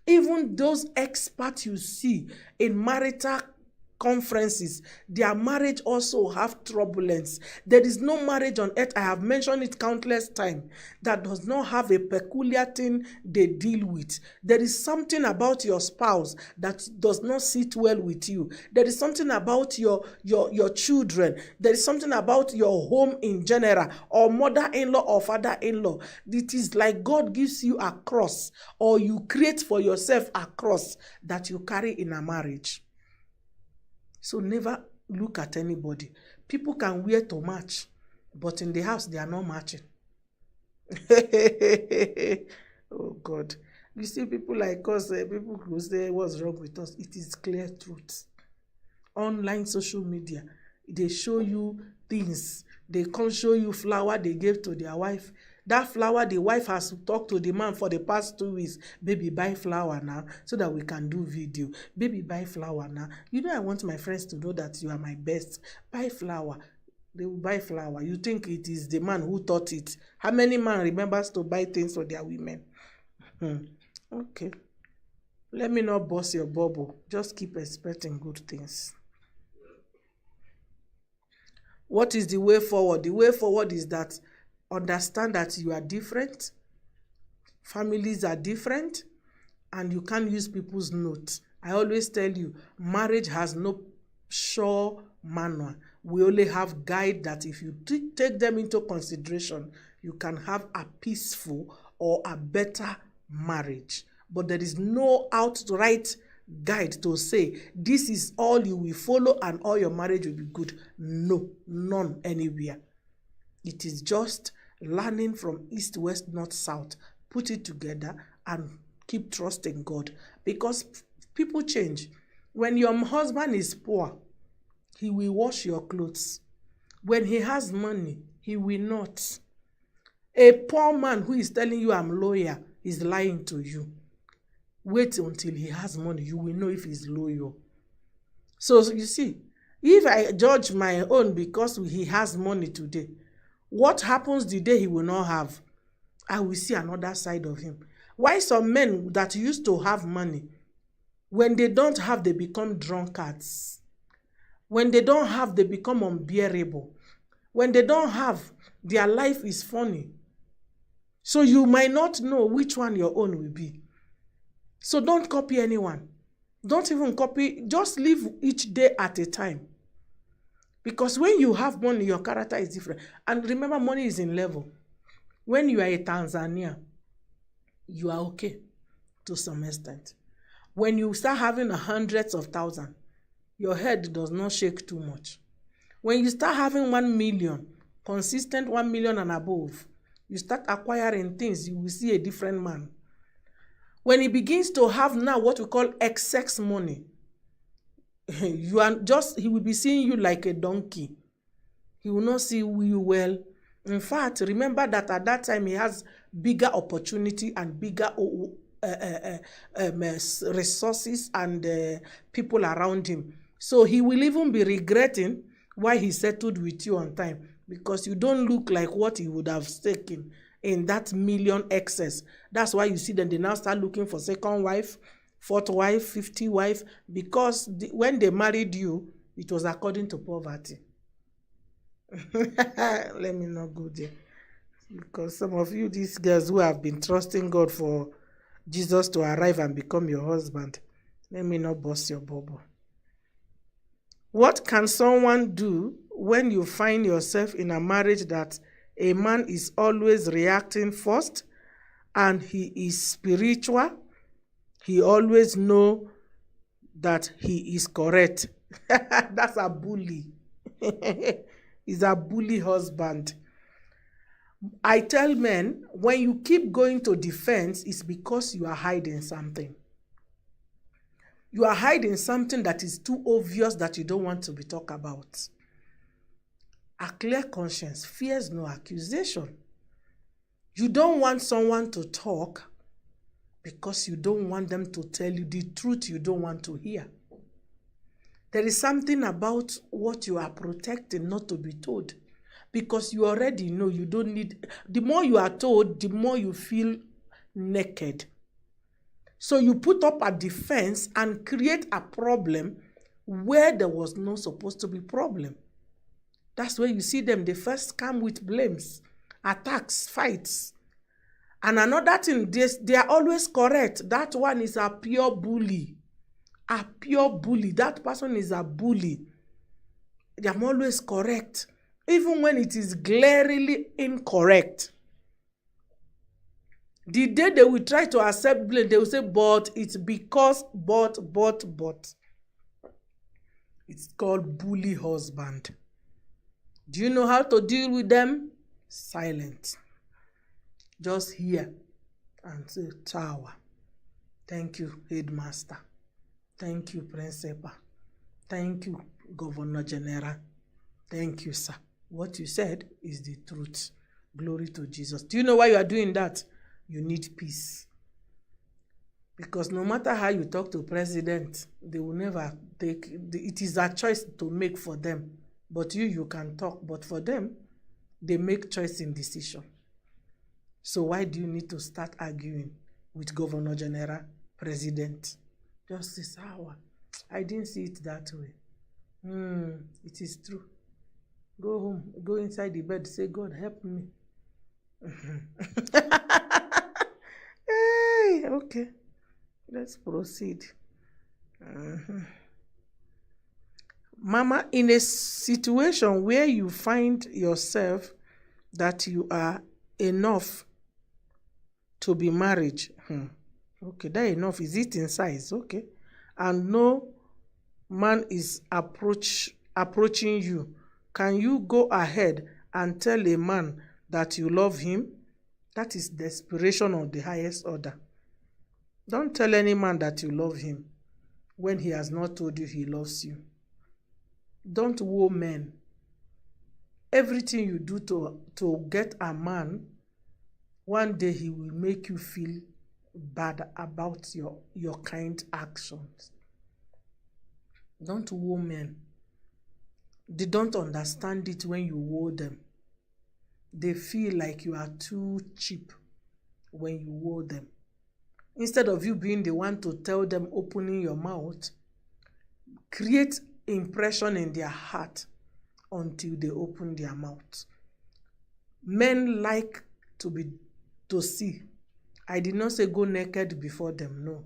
Even those experts you see in marital conferences, their marriage also have turbulence. There is no marriage on earth, I have mentioned it countless times, that does not have a peculiar thing they deal with. There is something about your spouse that does not sit well with you. There is something about your children. There is something about your home in general, or mother-in-law or father-in-law. It is like God gives you a cross, or you create for yourself a cross that you carry in a marriage. So never look at anybody. People can wear to match, but in the house they are not matching. Oh God. You see, people like us, people who say what's wrong with us, it is clear truth. Online social media, they show you things. They can't show you flower they gave to their wife. That flower, the wife has talked to the man for the past 2 weeks. Baby, buy flower now so that we can do video. Baby, buy flower now. You know, I want my friends to know that you are my best. Buy flower. They will buy flower. You think it is the man who taught it. How many men remembers to buy things for their women? Okay. Let me not burst your bubble. Just keep expecting good things. What is the way forward? The way forward is that understand that you are different, families are different, and you can't use people's notes. I always tell you, marriage has no sure manual. We only have guide that if you take them into consideration, you can have a peaceful or a better marriage. But there is no outright guide to say, this is all you will follow and all your marriage will be good. No, none anywhere. It is just learning from east, west, north, south. Put it together and keep trusting God. Because people change. When your husband is poor, he will wash your clothes. When he has money, he will not. A poor man who is telling you I'm loyal is lying to you. Wait until he has money. You will know if he's loyal. So you see, if I judge my own because he has money today, what happens the day he will not have? I will see another side of him. Why some men that used to have money, when they don't have, they become drunkards. When they don't have, they become unbearable. When they don't have, their life is funny. So you might not know which one your own will be. So don't copy anyone. Don't even copy. Just live each day at a time. Because when you have money, your character is different. And remember, money is in level. When you are a Tanzania, you are okay to some extent. When you start having hundreds of thousands, your head does not shake too much. When you start having 1 million, consistent 1 million and above, you start acquiring things, you will see a different man. When he begins to have now what we call excess money, he will be seeing you like a donkey. He will not see you well. In fact, remember that at that time he has bigger opportunity and bigger resources and people around him. So he will even be regretting why he settled with you on time, because you don't look like what he would have taken in that million excess. That's why you see them, they now start looking for second wife, fourth wife, 50 wife, because when they married you, it was according to poverty. Let me not go there. Because some of you, these girls who have been trusting God for Jesus to arrive and become your husband, let me not burst your bubble. What can someone do when you find yourself in a marriage that a man is always reacting first and he is spiritual? He always knows that he is correct. That's a bully. He's a bully husband. I tell men, when you keep going to defense, it's because you are hiding something. You are hiding something that is too obvious that you don't want to be talked about. A clear conscience fears no accusation. You don't want someone to talk because you don't want them to tell you the truth you don't want to hear. There is something about what you are protecting not to be told, because you already know you don't need. The more you are told, the more you feel naked. So you put up a defense and create a problem where there was no supposed to be problem. That's where you see them. They first come with blames, attacks, fights. And another thing, they are always correct. That one is a pure bully. A pure bully. That person is a bully. They are always correct. Even when it is glaringly incorrect. The day they will try to accept blame, they will say, but it's because, but. It's called bully husband. Do you know how to deal with them? Silent. Just hear and say, tower. Thank you, headmaster. Thank you, principal. Thank you, governor general. Thank you, sir. What you said is the truth. Glory to Jesus. Do you know why you are doing that? You need peace. Because no matter how you talk to president, they will never take, it is a choice to make for them. But you can talk. But for them, they make choice in decision. So why do you need to start arguing with Governor General, President? Justice Howard, I didn't see it that way. It is true. Go home, go inside the bed, say, God, help me. Hey, okay. Let's proceed. Mama, in a situation where you find yourself that you are enough to be married, okay, that enough, is it in size? Okay. And no man is approaching you. Can you go ahead and tell a man that you love him? That is desperation of the highest order. Don't tell any man that you love him when he has not told you he loves you. Don't woo men. Everything you do to get a man, one day he will make you feel bad about your kind actions. Don't woo men. They don't understand it when you woo them. They feel like you are too cheap when you woo them. Instead of you being the one to tell them, opening your mouth, create impression in their heart until they open their mouth. Men like to see. I did not say go naked before them, no.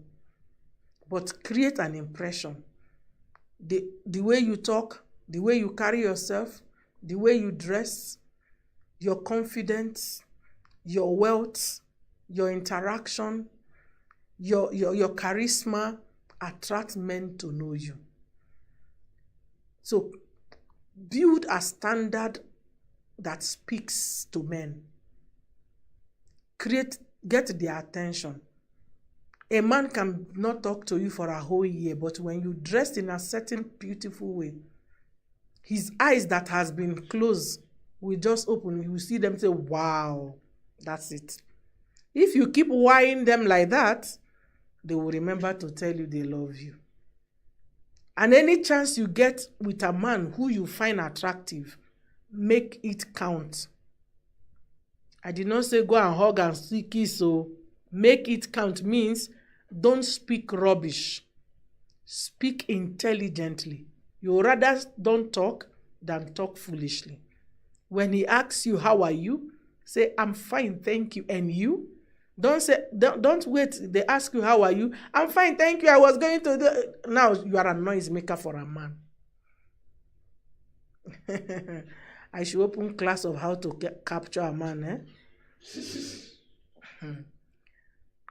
But create an impression. The way you talk, the way you carry yourself, the way you dress, your confidence, your wealth, your interaction, your charisma attract men to know you. So build a standard that speaks to men. Get their attention. A man can not talk to you for a whole year, but when you dress in a certain beautiful way, his eyes that has been closed will just open. You will see them say, wow, that's it. If you keep whying them like that, they will remember to tell you they love you. And any chance you get with a man who you find attractive, make it count. I did not say go and hug and kiss, so make it count means don't speak rubbish. Speak intelligently. You rather don't talk than talk foolishly. When he asks you, how are you? Say, I'm fine, thank you. And you? Don't wait. They ask you, how are you? I'm fine, thank you. I was going to do. Now you are a noise maker for a man. I should open class of how to capture a man.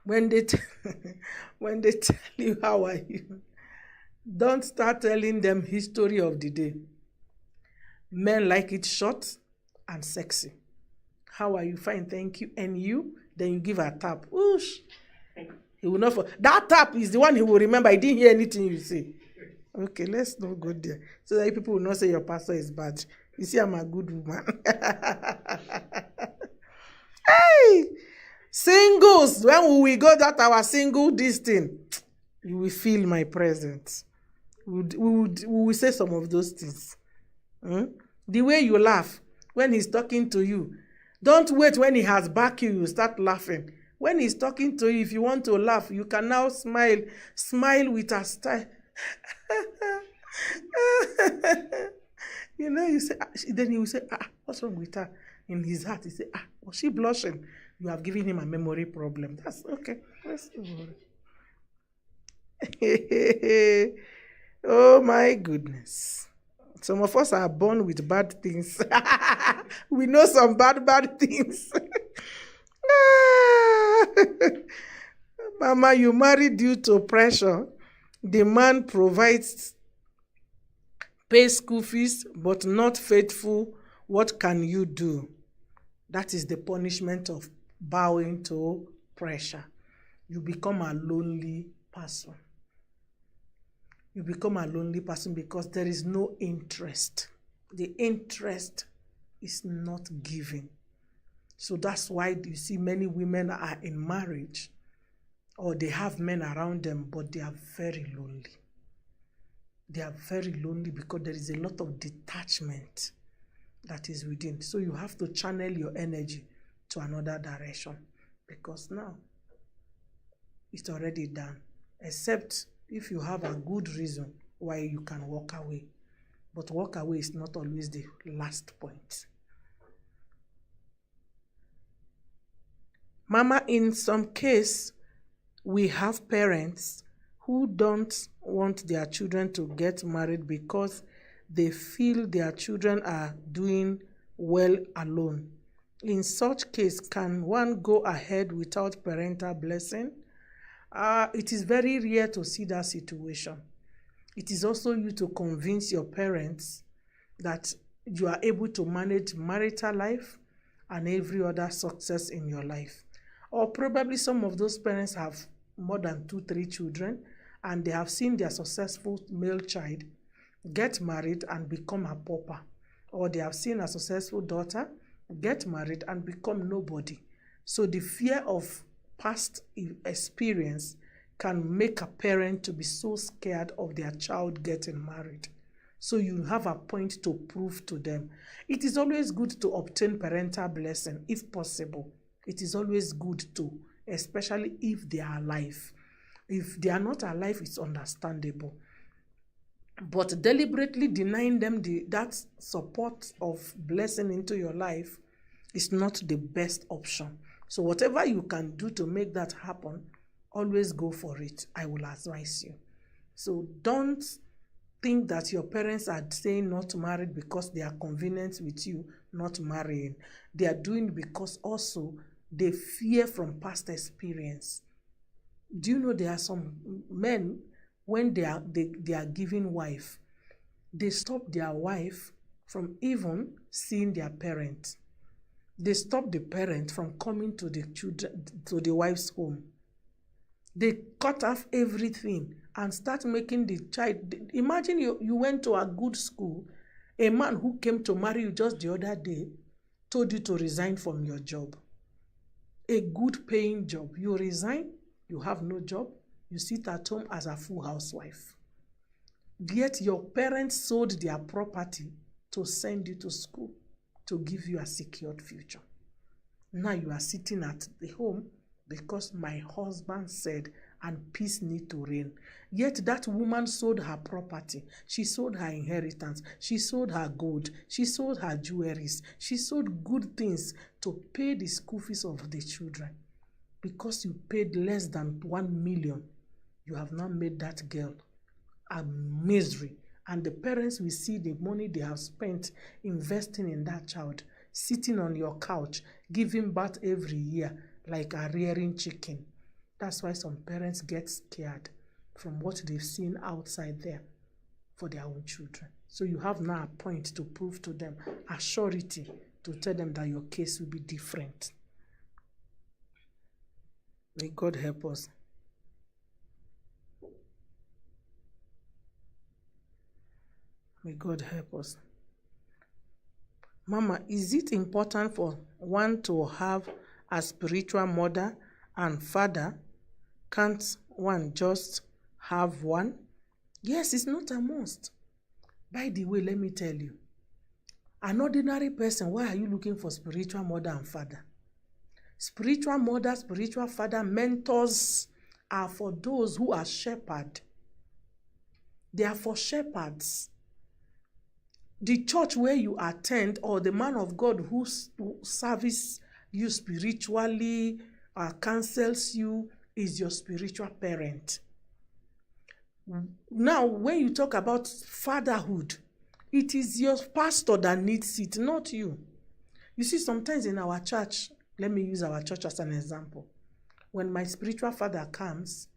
When they tell you, how are you? Don't start telling them history of the day. Men like it short and sexy. How are you? Fine, thank you. And you? Then you give a tap. Whoosh. He will not. That tap is the one he will remember. I didn't hear anything you say. Okay, let's not go there. So that people will not say your pastor is bad. You see, I'm a good woman. Hey! Singles, when will we go that our single this thing? You will feel my presence. We will say some of those things. The way you laugh when he's talking to you. Don't wait when he has back you start laughing. When he's talking to you, if you want to laugh, you can now smile. Smile with a style. You say, then he will say, what's wrong with her? In his heart, he say, was she blushing? You have given him a memory problem. That's okay. Let's Oh my goodness. Some of us are born with bad things. We know some bad things. Mama, you married due to pressure. The man pays school fees, but not faithful. What can you do? That is the punishment of bowing to pressure. You become a lonely person. You become a lonely person because there is no interest. The interest is not given. So that's why you see many women are in marriage or they have men around them, but they are very lonely. They are very lonely because there is a lot of detachment that is within. So you have to channel your energy to another direction because now it's already done. Except if you have a good reason why you can walk away. But walk away is not always the last point. Mama, in some case, we have parents who don't want their children to get married because they feel their children are doing well alone. In such case, can one go ahead without parental blessing? It is very rare to see that situation. It is also you to convince your parents that you are able to manage marital life and every other success in your life. Or probably some of those parents have more than 2-3 children and they have seen their successful male child get married and become a pauper. Or they have seen a successful daughter get married and become nobody. So the fear of past experience can make a parent to be so scared of their child getting married. So you have a point to prove to them. It is always good to obtain parental blessing if possible. It is always good to, especially if they are alive. If they are not alive, it's understandable. But deliberately denying them that support of blessing into your life is not the best option. So whatever you can do to make that happen, always go for it. I will advise you. So don't think that your parents are saying not married because they are convenient with you not marrying. They are doing it because also they fear from past experience. Do you know there are some men, when they are giving wife, they stop their wife from even seeing their parents. They stop the parent from coming to the wife's home. They cut off everything and start making the child. Imagine you went to a good school. A man who came to marry you just the other day told you to resign from your job. A good paying job. You resign, you have no job, you sit at home as a full housewife. Yet your parents sold their property to send you to school, to give you a secured future. Now you are sitting at the home because my husband said, and peace need to reign. Yet that woman sold her property. She sold her inheritance. She sold her gold. She sold her jewelries. She sold good things to pay the school fees of the children. Because you paid less than 1 million, you have now made that girl a misery. And the parents will see the money they have spent investing in that child, sitting on your couch, giving birth every year like a rearing chicken. That's why some parents get scared from what they've seen outside there for their own children. So you have now a point to prove to them, a surety to tell them that your case will be different. May God help us. May God help us. Mama, is it important for one to have a spiritual mother and father? Can't one just have one? Yes, it's not a must. By the way, let me tell you, an ordinary person, why are you looking for spiritual mother and father? Spiritual mother, spiritual father, mentors are for those who are shepherd. They are for shepherds. The church where you attend, or the man of God who services you spiritually, counsels you, is your spiritual parent. Now, when you talk about fatherhood, it is your pastor that needs it, not you. You see, sometimes in our church, let me use our church as an example. When my spiritual father comes,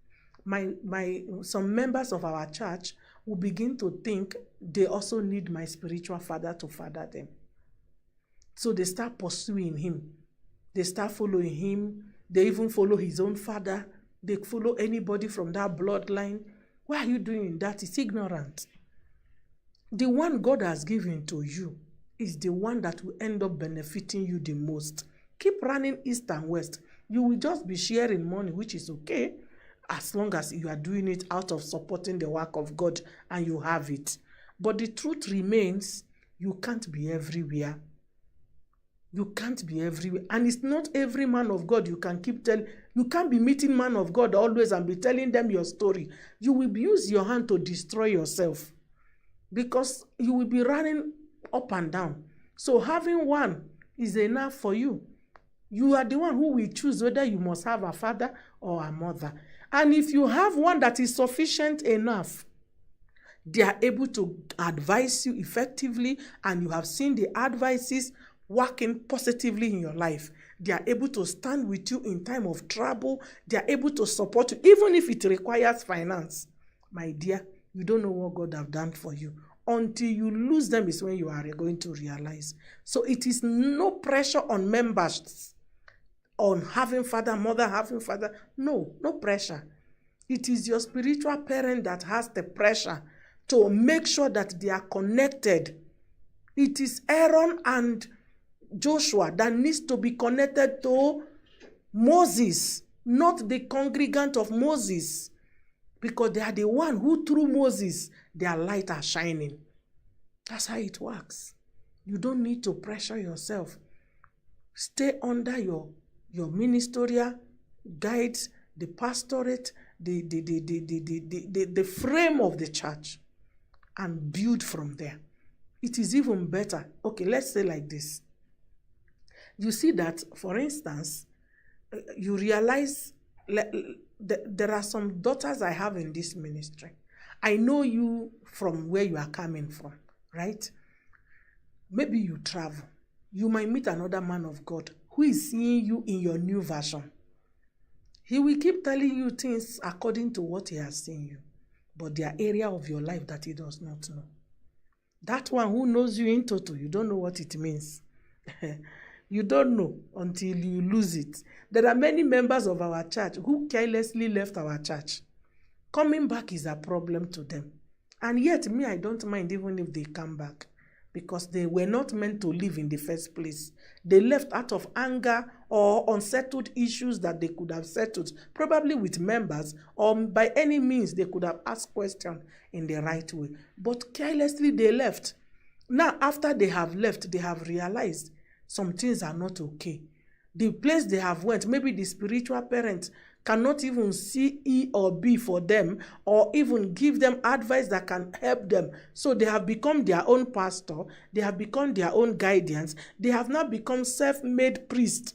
some members of our church will begin to think they also need my spiritual father to father them. So they start pursuing him. They start following him. They even follow his own father. They follow anybody from that bloodline. Why are you doing that? It's ignorant. The one God has given to you is the one that will end up benefiting you the most. Keep running east and west. You will just be sharing money, which is okay, as long as you are doing it out of supporting the work of God and you have it. But the truth remains, you can't be everywhere. You can't be everywhere. And it's not every man of God you can keep telling. You can't be meeting man of God always and be telling them your story. You will use your hand to destroy yourself, because you will be running up and down. So having one is enough for you. You are the one who will choose whether you must have a father or a mother. And if you have one that is sufficient enough, they are able to advise you effectively, and you have seen the advices working positively in your life. They are able to stand with you in time of trouble. They are able to support you, even if it requires finance. My dear, you don't know what God have done for you. Until you lose them is when you are going to realize. So it is no pressure on members on having father, mother, having father. No pressure. It is your spiritual parent that has the pressure to make sure that they are connected. It is Aaron and Joshua that needs to be connected to Moses, not the congregant of Moses, because they are the one who, through Moses, their light are shining. That's how it works. You don't need to pressure yourself. Stay under your ministerial guides, the pastorate, the frame of the church, and build from there. It is even better. Okay, let's say like this. You see that, for instance, you realize there are some daughters I have in this ministry. I know you from where you are coming from, right? Maybe you travel. You might meet another man of God who is seeing you in your new version. He will keep telling you things according to what he has seen you, but there are areas of your life that he does not know. That one who knows you in total, you don't know what it means. You don't know until you lose it. There are many members of our church who carelessly left our church. Coming back is a problem to them. And yet, me, I don't mind even if they come back, because they were not meant to live in the first place. They left out of anger or unsettled issues that they could have settled, probably with members, or by any means they could have asked questions in the right way. But carelessly they left. Now, after they have left, they have realized some things are not okay. The place they have went, maybe the spiritual parents cannot even see E or B for them, or even give them advice that can help them. So they have become their own pastor. They have become their own guidance. They have now become self-made priests.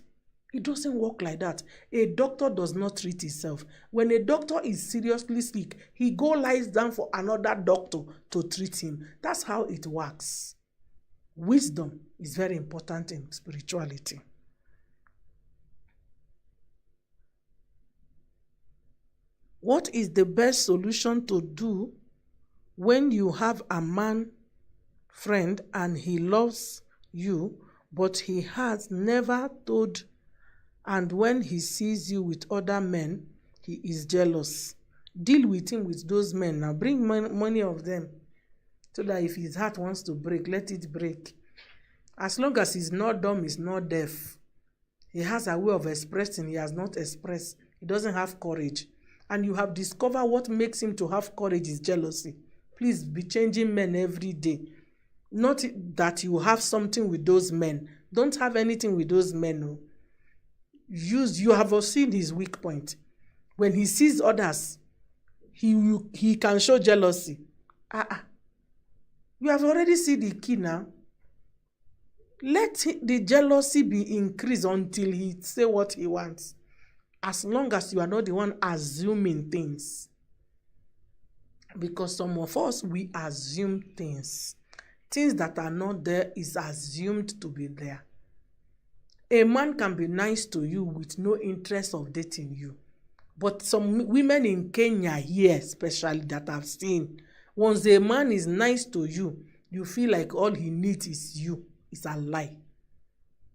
It doesn't work like that. A doctor does not treat himself. When a doctor is seriously sick, he lies down for another doctor to treat him. That's how it works. Wisdom is very important in spirituality. What is the best solution to do when you have a man friend and he loves you, but he has never told, and when he sees you with other men, he is jealous? Deal with him with those men. Now bring money of them, so that if his heart wants to break, let it break. As long as he's not dumb, he's not deaf. He has a way of expressing. He has not expressed. He doesn't have courage. And you have discovered what makes him to have courage is jealousy. Please be changing men every day. Not that you have something with those men. Don't have anything with those men. No. You have seen his weak point. When he sees others, he can show jealousy. You have already seen the key now. Let the jealousy be increased until he say what he wants. As long as you are not the one assuming things. Because some of us, we assume things. Things that are not there is assumed to be there. A man can be nice to you with no interest of dating you. But some women in Kenya here, especially that I've seen, once a man is nice to you, you feel like all he needs is you. It's a lie.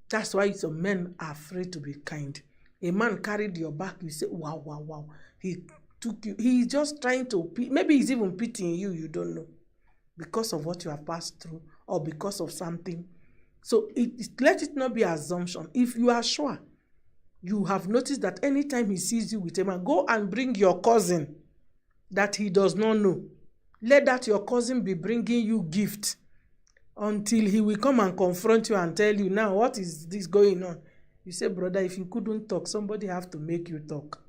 That's why some men are afraid to be kind. A man carried your back, you say, wow, wow, wow. He took you. He's just trying to, maybe he's even pitying you, you don't know. Because of what you have passed through or because of something. So let it not be assumption. If you are sure, you have noticed that anytime he sees you with a man, go and bring your cousin that he does not know. Let that your cousin be bringing you gift until he will come and confront you and tell you, now what is this going on? You say, brother, if you couldn't talk, somebody have to make you talk.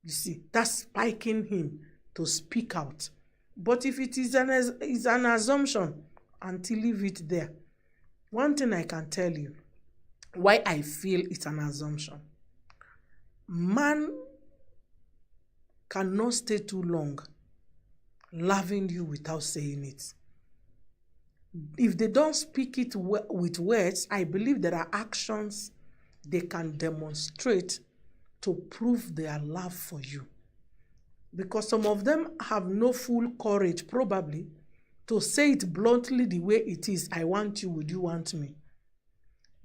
You see, that's spiking him to speak out. But if it is an assumption, until leave it there. One thing I can tell you, why I feel it's an assumption. Man cannot stay too long loving you without saying it. If they don't speak it with words, I believe there are actions they can demonstrate to prove their love for you. Because some of them have no full courage, probably, to say it bluntly the way it is. I want you, would you want me?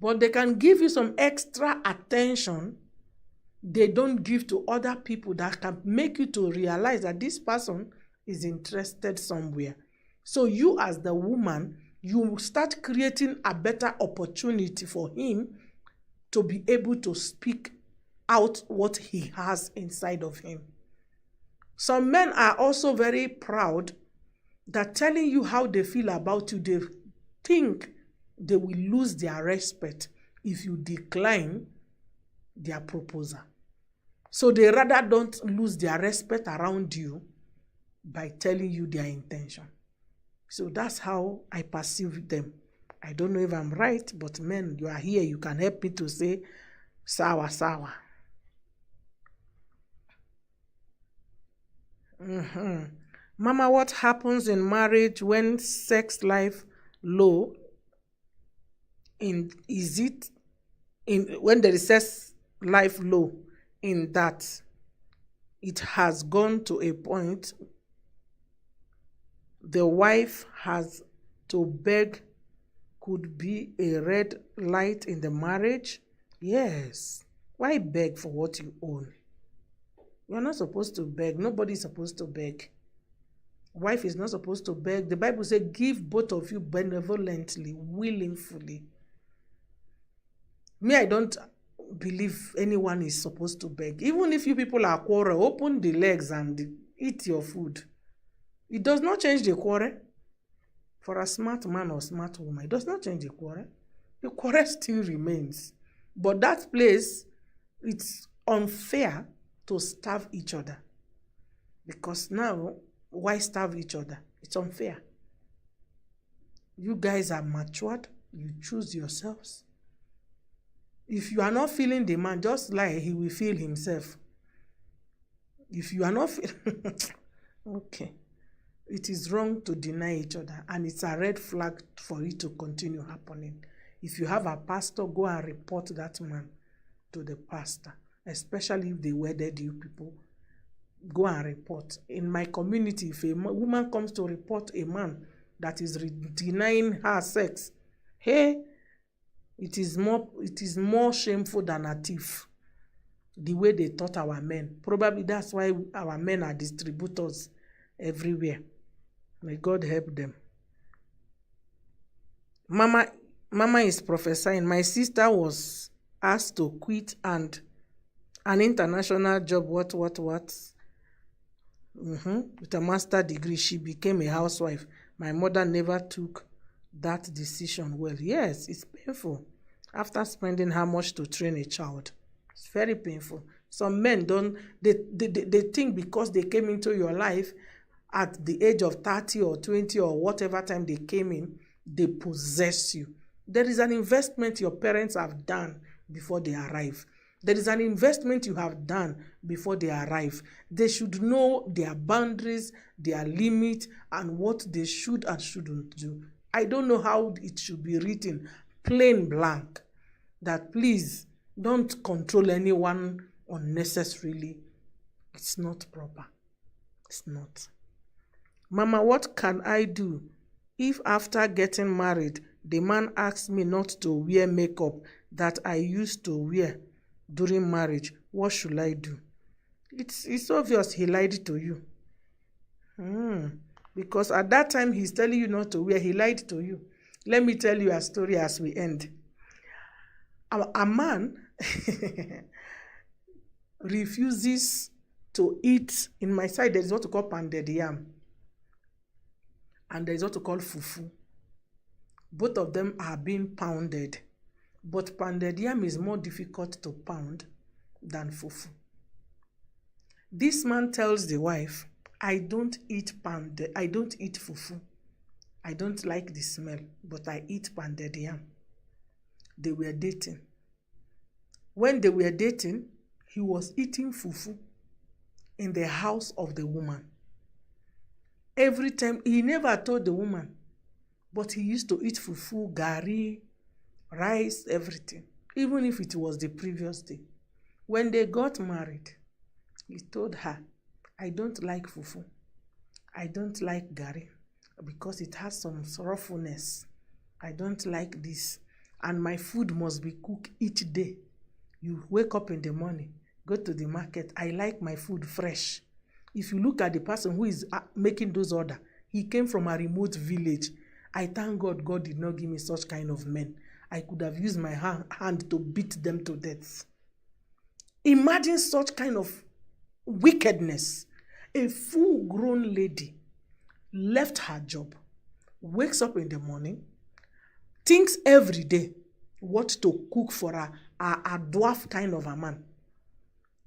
But they can give you some extra attention they don't give to other people that can make you to realize that this person is interested somewhere. So you as the woman, you start creating a better opportunity for him to be able to speak out what he has inside of him. Some men are also very proud that telling you how they feel about you, they think they will lose their respect if you decline their proposal. So they rather don't lose their respect around you by telling you their intention. So that's how I perceive them. I don't know if I'm right, but men, you are here, you can help me to say, sawa, sawa. Mama, what happens in marriage when sex life low? When there is sex life low, in that it has gone to a point the wife has to beg, could be a red light in the marriage? Yes. Why beg for what you own? You're not supposed to beg. Nobody's supposed to beg. Wife is not supposed to beg. The Bible says, give both of you benevolently, willingly. Me, I don't believe anyone is supposed to beg. Even if you people are quarrel, open the legs and eat your food. It does not change the quarrel. For a smart man or smart woman, it does not change the quarrel. The quarrel still remains. But that place, it's unfair to starve each other. Because now, why starve each other? It's unfair. You guys are matured. You choose yourselves. If you are not feeling the man, just like he will feel himself. If you are not feeling... okay. It is wrong to deny each other, and it's a red flag for it to continue happening. If you have a pastor, go and report that man to the pastor, especially if they wedded you people. Go and report. In my community, if a woman comes to report a man that is denying her sex, hey, it is more shameful than a thief. The way they taught our men. Probably that's why our men are distributors everywhere. May God help them. Mama is prophesying. My sister was asked to quit and an international job, what? With a master's degree, she became a housewife. My mother never took that decision well. Yes, it's painful. After spending how much to train a child. It's very painful. Some men they think because they came into your life, at the age of 30 or 20 or whatever time they came in, they possess you. There is an investment your parents have done before they arrive. There is an investment you have done before they arrive. They should know their boundaries, their limit, and what they should and shouldn't do. I don't know how it should be written, plain blank, that please don't control anyone unnecessarily. It's not proper. It's not. Mama, what can I do if after getting married, the man asks me not to wear makeup that I used to wear during marriage? What should I do? It's obvious he lied to you. Because at that time he's telling you not to wear, he lied to you. Let me tell you a story as we end. A man refuses to eat. In my side, there is what to call pounded yam, and there is what to call fufu. Both of them are being pounded, but pounded yam is more difficult to pound than fufu. This man tells the wife, I don't eat fufu. I don't like the smell, but I eat pounded yam. They were dating. When they were dating, he was eating fufu in the house of the woman. Every time, he never told the woman, but he used to eat fufu, gari, rice, everything, even if it was the previous day. When they got married, he told her, I don't like fufu. I don't like gari because it has some sorrowfulness. I don't like this. And my food must be cooked each day. You wake up in the morning, go to the market. I like my food fresh. If you look at the person who is making those orders, he came from a remote village. I thank God, God did not give me such kind of men. I could have used my hand to beat them to death. Imagine such kind of wickedness. A full-grown lady left her job, wakes up in the morning, thinks every day what to cook for a dwarf kind of a man.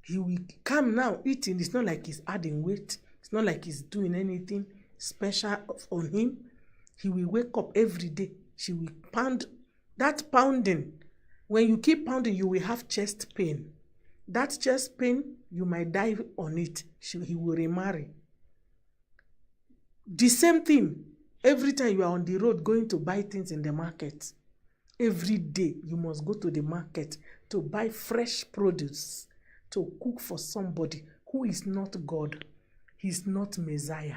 He will come now eating. It's not like he's adding weight. It's not like he's doing anything special on him. He will wake up every day. She will pound. That pounding, when you keep pounding, you will have chest pain. That chest pain, you might die on it. He will remarry. The same thing, every time you are on the road going to buy things in the market, every day you must go to the market to buy fresh produce to cook for somebody who is not God. He's not Messiah.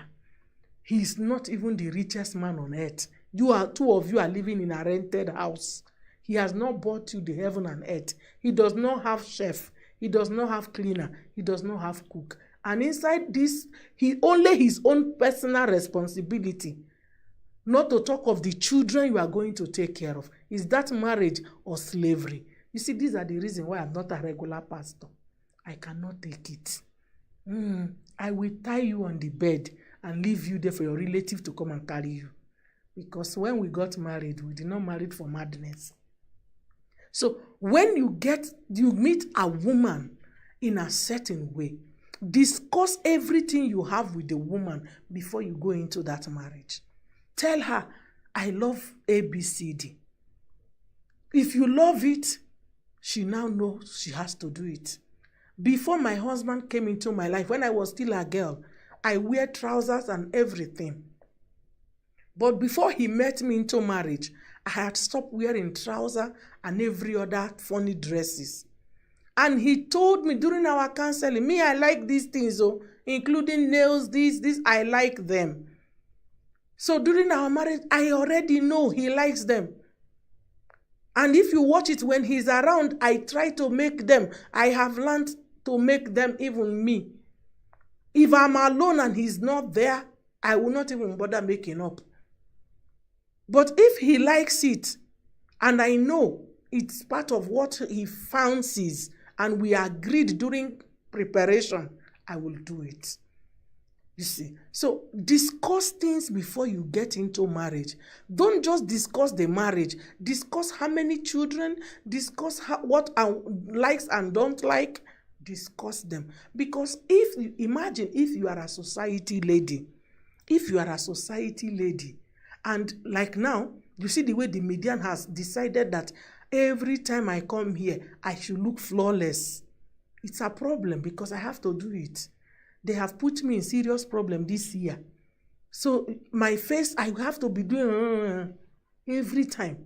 He's not even the richest man on earth. Two of you are living in a rented house. He has not bought you the heaven and earth. He does not have chef. He does not have cleaner. He does not have cook. And inside this, only his own personal responsibility, not to talk of the children you are going to take care of. Is that marriage or slavery? You see, these are the reasons why I'm not a regular pastor. I cannot take it. I will tie you on the bed and leave you there for your relative to come and carry you. Because when we got married, we did not marry for madness. So when you meet a woman in a certain way, discuss everything you have with the woman before you go into that marriage. Tell her, I love ABCD. If you love it, she now knows she has to do it. Before my husband came into my life, when I was still a girl, I wear trousers and everything. But before he met me into marriage, I had stopped wearing trousers and every other funny dresses. And he told me during our counseling, I like these things, including nails, this, I like them. So during our marriage, I already know he likes them. And if you watch it when he's around, I try to make them. I have learned to make them even me. If I'm alone and he's not there, I will not even bother making up. But if he likes it, and I know it's part of what he fancies, and we agreed during preparation, I will do it. You see, so discuss things before you get into marriage. Don't just discuss the marriage. Discuss how many children, discuss what likes and don't like. Discuss them. Because imagine if you are a society lady If you are a society lady, and like now, you see the way the media has decided that every time I come here, I should look flawless. It's a problem because I have to do it. They have put me in serious problem this year. So my face, I have to be doing every time.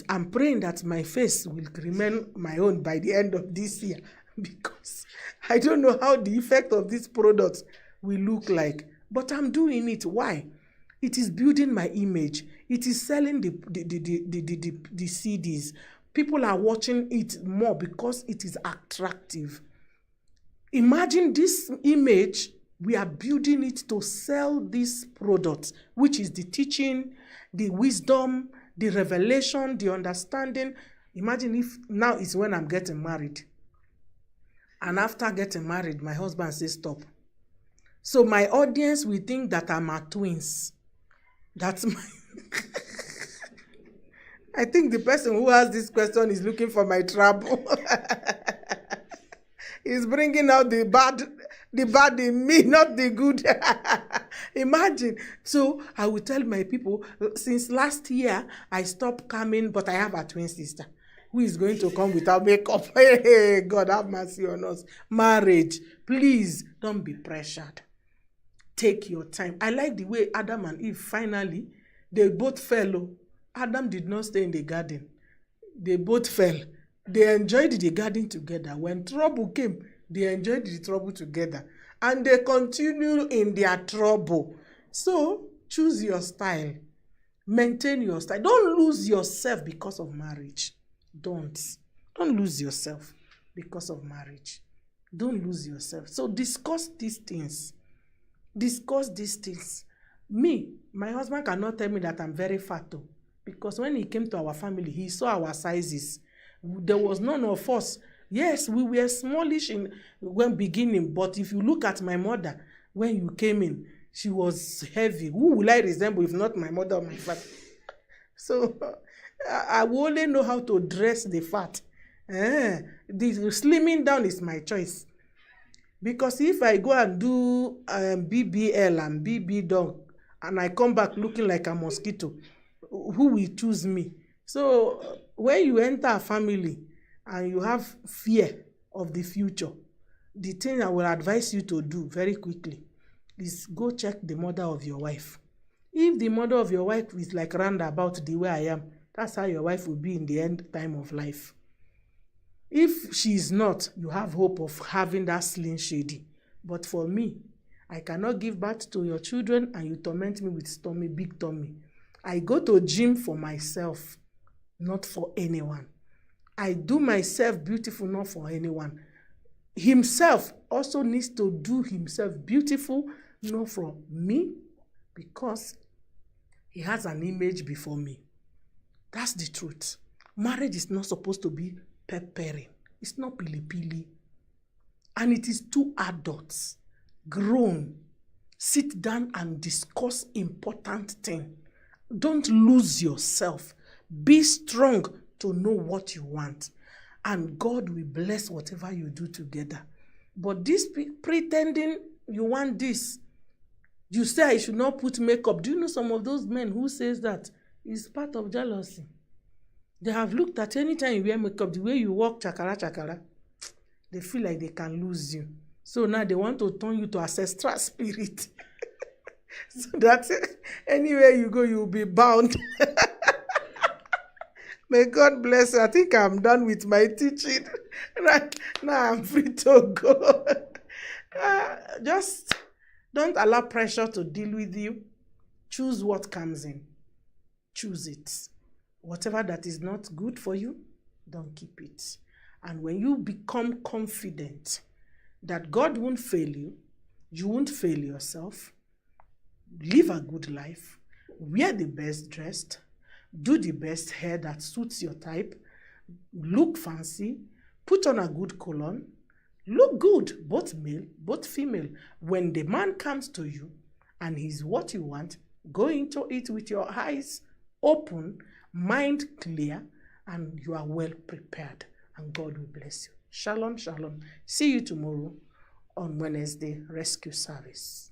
I'm praying that my face will remain my own by the end of this year because I don't know how the effect of this product will look like. But I'm doing it. Why? It is building my image. It is selling the CDs. People are watching it more because it is attractive. Imagine this image, we are building it to sell this product, which is the teaching, the wisdom, the revelation, the understanding. Imagine if now is when I'm getting married. And after getting married, my husband says stop. So my audience will think that I'm a twins. That's my... I think the person who asked this question is looking for my trouble. He's bringing out the bad in me, not the good. Imagine. So I will tell my people, since last year, I stopped coming, but I have a twin sister who is going to come without makeup. Hey, God have mercy on us. Marriage, please don't be pressured. Take your time. I like the way Adam and Eve finally, they both fell. Adam did not stay in the garden. They both fell. They enjoyed the garden together. When trouble came, they enjoyed the trouble together. And they continue in their trouble. So, choose your style. Maintain your style. Don't lose yourself because of marriage. Don't lose yourself because of marriage. Don't lose yourself. So, discuss these things. Discuss these things. Me, my husband cannot tell me that I'm very fat though, because when he came to our family, he saw our sizes. There was none of us. Yes, we were smallish when beginning, but if you look at my mother, when you came in, she was heavy. Who will I resemble if not my mother or my father? So I will only know how to dress the fat. The slimming down is my choice. Because if I go and do BBL and BB dog, and I come back looking like a mosquito, who will choose me? So when you enter a family and you have fear of the future, the thing I will advise you to do very quickly is go check the mother of your wife. If the mother of your wife is like roundabout the way I am, that's how your wife will be in the end time of life. If she is not, you have hope of having that slim shady. But for me, I cannot give birth to your children and you torment me with tummy, big tummy. I go to gym for myself, not for anyone. I do myself beautiful, not for anyone. Himself also needs to do himself beautiful, not for me, because he has an image before me. That's the truth. Marriage is not supposed to be peppering. It's not pili-pili. And it is two adults, grown, sit down and discuss important things. Don't lose yourself. Be strong to know what you want. And God will bless whatever you do together. But this pretending you want this, you say I should not put makeup. Do you know some of those men who says that is part of jealousy? They have looked at any time you wear makeup, the way you walk chakara, they feel like they can lose you. So now they want to turn you to ancestral spirit. So that anywhere you go, you'll be bound. May God bless you. I think I'm done with my teaching. Right now I'm free to go. Just don't allow pressure to deal with you. Choose what comes in. Choose it. Whatever that is not good for you, don't keep it. And when you become confident that God won't fail you, you won't fail yourself, live a good life, wear the best dressed, do the best hair that suits your type, look fancy, put on a good cologne, look good, both male, both female. When the man comes to you and he's what you want, go into it with your eyes open, mind clear, and you are well prepared. And God will bless you. Shalom, shalom. See you tomorrow on Wednesday Rescue Service.